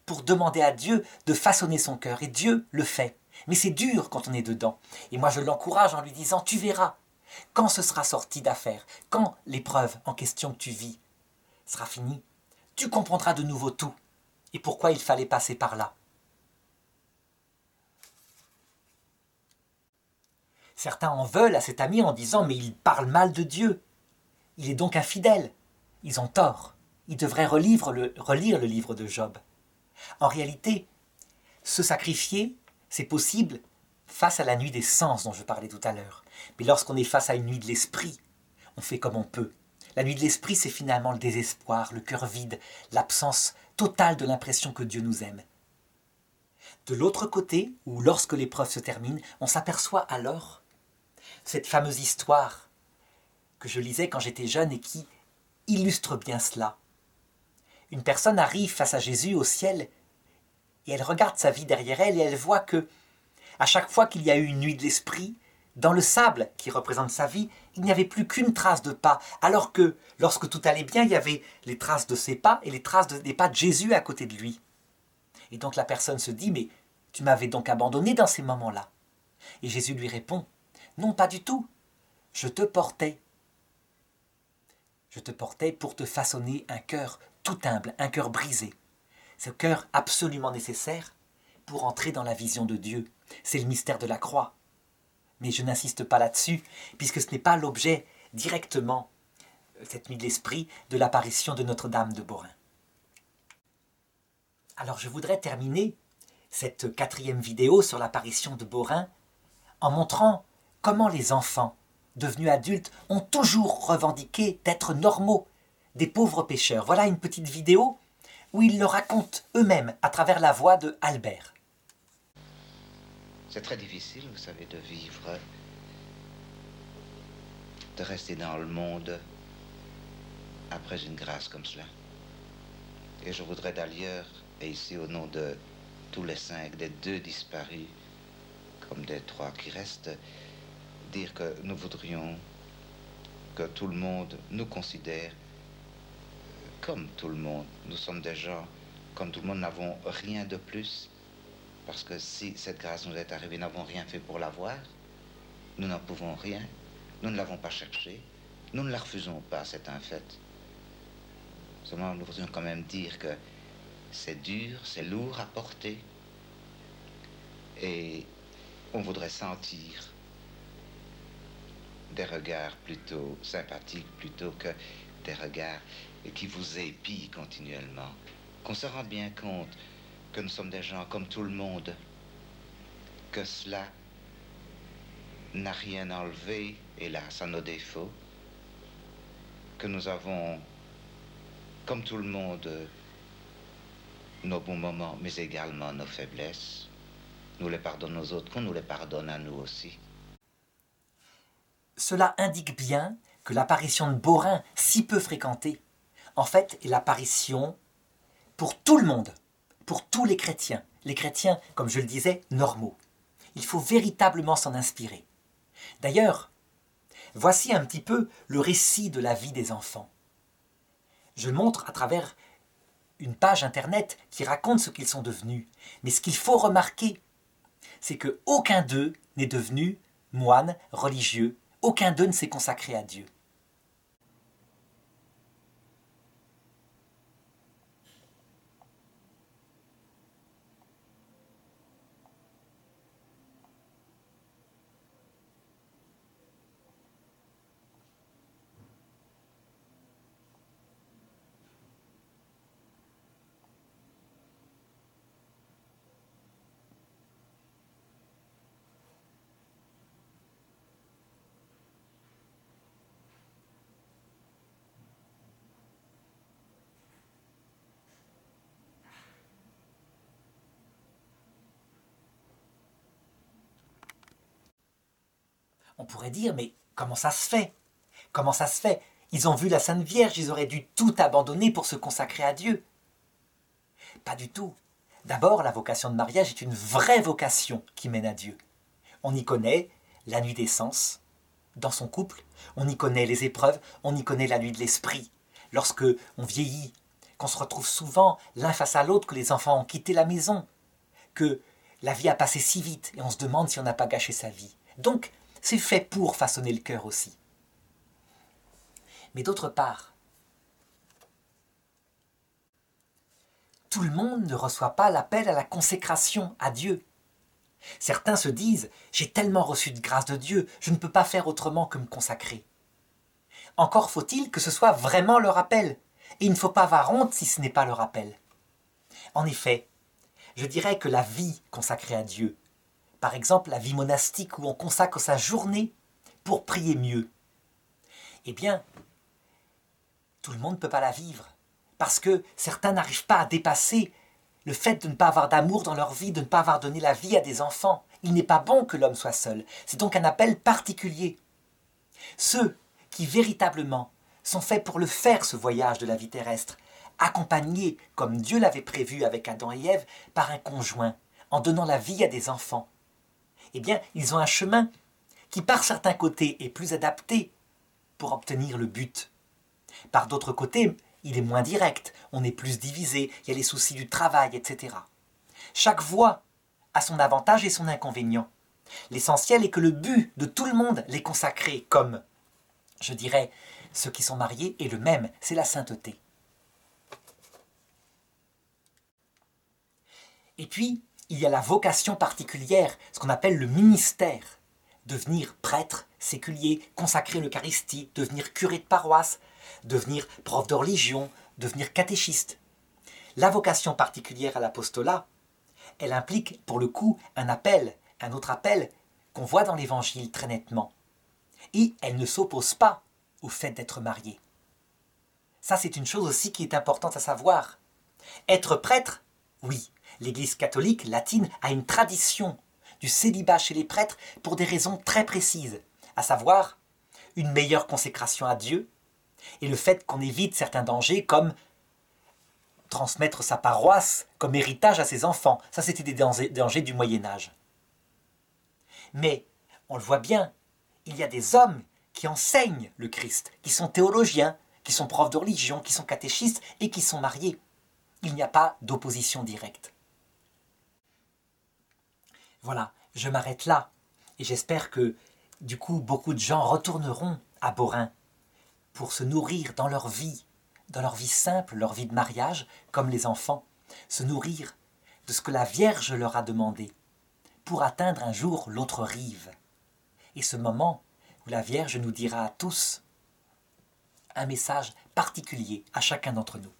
pour demander à Dieu de façonner son cœur. Et Dieu le fait. Mais c'est dur quand on est dedans. Et moi, je l'encourage en lui disant, tu verras, quand ce sera sorti d'affaire, quand l'épreuve en question que tu vis sera finie, tu comprendras de nouveau tout et pourquoi il fallait passer par là. Certains en veulent à cet ami en disant « mais il parle mal de Dieu, il est donc infidèle ». Ils ont tort, ils devraient relire le livre de Job. En réalité, se sacrifier, c'est possible face à la nuit des sens dont je parlais tout à l'heure. Mais lorsqu'on est face à une nuit de l'esprit, on fait comme on peut. La nuit de l'esprit, c'est finalement le désespoir, le cœur vide, l'absence totale de l'impression que Dieu nous aime. De l'autre côté, ou lorsque l'épreuve se termine, on s'aperçoit alors cette fameuse histoire que je lisais quand j'étais jeune et qui illustre bien cela. Une personne arrive face à Jésus au ciel et elle regarde sa vie derrière elle et elle voit que à chaque fois qu'il y a eu une nuit de l'esprit, dans le sable qui représente sa vie, il n'y avait plus qu'une trace de pas, alors que lorsque tout allait bien, il y avait les traces de ses pas et les traces des pas de Jésus à côté de lui. Et donc la personne se dit « mais tu m'avais donc abandonné dans ces moments-là » Et Jésus lui répond « non, pas du tout, je te portais. je te portais pour te façonner un cœur tout humble, un cœur brisé. Ce cœur absolument nécessaire pour entrer dans la vision de Dieu. C'est le mystère de la croix. Mais je n'insiste pas là-dessus, puisque ce n'est pas l'objet directement, cette nuit de l'esprit, de l'apparition de Notre-Dame de Beaurain. Alors je voudrais terminer cette 4e vidéo sur l'apparition de Beaurain en montrant comment les enfants, devenus adultes, ont toujours revendiqué d'être normaux, des pauvres pécheurs. Voilà une petite vidéo où ils le racontent eux-mêmes à travers la voix de Albert. C'est très difficile, vous savez, de vivre, de rester dans le monde après une grâce comme cela. Et je voudrais d'ailleurs, et ici au nom de tous les 5, des 2 disparus, comme des 3 qui restent, dire que nous voudrions que tout le monde nous considère comme tout le monde. Nous sommes des gens, comme tout le monde, n'avons rien de plus. Parce que si cette grâce nous est arrivée, nous n'avons rien fait pour l'avoir. Nous n'en pouvons rien. Nous ne l'avons pas cherchée. Nous ne la refusons pas, c'est un fait. Seulement, nous voudrions quand même dire que c'est dur, c'est lourd à porter. Et on voudrait sentir des regards plutôt sympathiques, plutôt que des regards qui vous épient continuellement. Qu'on se rende bien compte que nous sommes des gens comme tout le monde, que cela n'a rien enlevé, hélas, à nos défauts, que nous avons, comme tout le monde, nos bons moments, mais également nos faiblesses. Nous les pardonnons aux autres, qu'on nous les pardonne à nous aussi. Cela indique bien que l'apparition de Beaurain, si peu fréquentée, en fait, est l'apparition pour tout le monde, pour tous les chrétiens, comme je le disais, normaux. Il faut véritablement s'en inspirer. D'ailleurs, voici un petit peu le récit de la vie des enfants. Je le montre à travers une page internet qui raconte ce qu'ils sont devenus. Mais ce qu'il faut remarquer, c'est qu'aucun d'eux n'est devenu moine, religieux, aucun d'eux ne s'est consacré à Dieu. On pourrait dire, mais comment ça se fait? Comment ça se fait? Ils ont vu la Sainte Vierge, ils auraient dû tout abandonner pour se consacrer à Dieu. Pas du tout. D'abord, la vocation de mariage est une vraie vocation qui mène à Dieu. On y connaît la nuit des sens dans son couple, on y connaît les épreuves, on y connaît la nuit de l'esprit. Lorsque on vieillit, qu'on se retrouve souvent l'un face à l'autre, que les enfants ont quitté la maison, que la vie a passé si vite et on se demande si on n'a pas gâché sa vie. Donc, c'est fait pour façonner le cœur aussi. Mais d'autre part, tout le monde ne reçoit pas l'appel à la consécration à Dieu. Certains se disent « J'ai tellement reçu de grâce de Dieu, je ne peux pas faire autrement que me consacrer. » Encore faut-il que ce soit vraiment leur appel, et il ne faut pas avoir honte si ce n'est pas leur appel. En effet, je dirais que la vie consacrée à Dieu, par exemple la vie monastique où on consacre sa journée pour prier mieux, eh bien, tout le monde ne peut pas la vivre, parce que certains n'arrivent pas à dépasser le fait de ne pas avoir d'amour dans leur vie, de ne pas avoir donné la vie à des enfants. Il n'est pas bon que l'homme soit seul. C'est donc un appel particulier. Ceux qui véritablement sont faits pour le faire, ce voyage de la vie terrestre, accompagnés, comme Dieu l'avait prévu avec Adam et Ève, par un conjoint, en donnant la vie à des enfants, eh bien, ils ont un chemin qui, par certains côtés, est plus adapté pour obtenir le but. Par d'autres côtés, il est moins direct, on est plus divisé, il y a les soucis du travail, etc. Chaque voie a son avantage et son inconvénient. L'essentiel est que le but de tout le monde l'est consacré comme, je dirais, ceux qui sont mariés est le même, c'est la sainteté. Et puis, il y a la vocation particulière, ce qu'on appelle le ministère. Devenir prêtre, séculier, consacrer l'Eucharistie, devenir curé de paroisse, devenir prof de religion, devenir catéchiste. La vocation particulière à l'apostolat, elle implique pour le coup un appel, un autre appel qu'on voit dans l'Évangile très nettement. Et elle ne s'oppose pas au fait d'être marié. Ça, c'est une chose aussi qui est importante à savoir. Être prêtre, oui, l'Église catholique latine a une tradition du célibat chez les prêtres pour des raisons très précises, à savoir une meilleure consécration à Dieu et le fait qu'on évite certains dangers comme transmettre sa paroisse comme héritage à ses enfants. Ça, c'était des dangers du Moyen-Âge. Mais, on le voit bien, il y a des hommes qui enseignent le Christ, qui sont théologiens, qui sont profs de religion, qui sont catéchistes et qui sont mariés. Il n'y a pas d'opposition directe. Voilà, je m'arrête là et j'espère que du coup beaucoup de gens retourneront à Beaurain pour se nourrir dans leur vie simple, leur vie de mariage, comme les enfants, se nourrir de ce que la Vierge leur a demandé pour atteindre un jour l'autre rive. Et ce moment où la Vierge nous dira à tous un message particulier à chacun d'entre nous.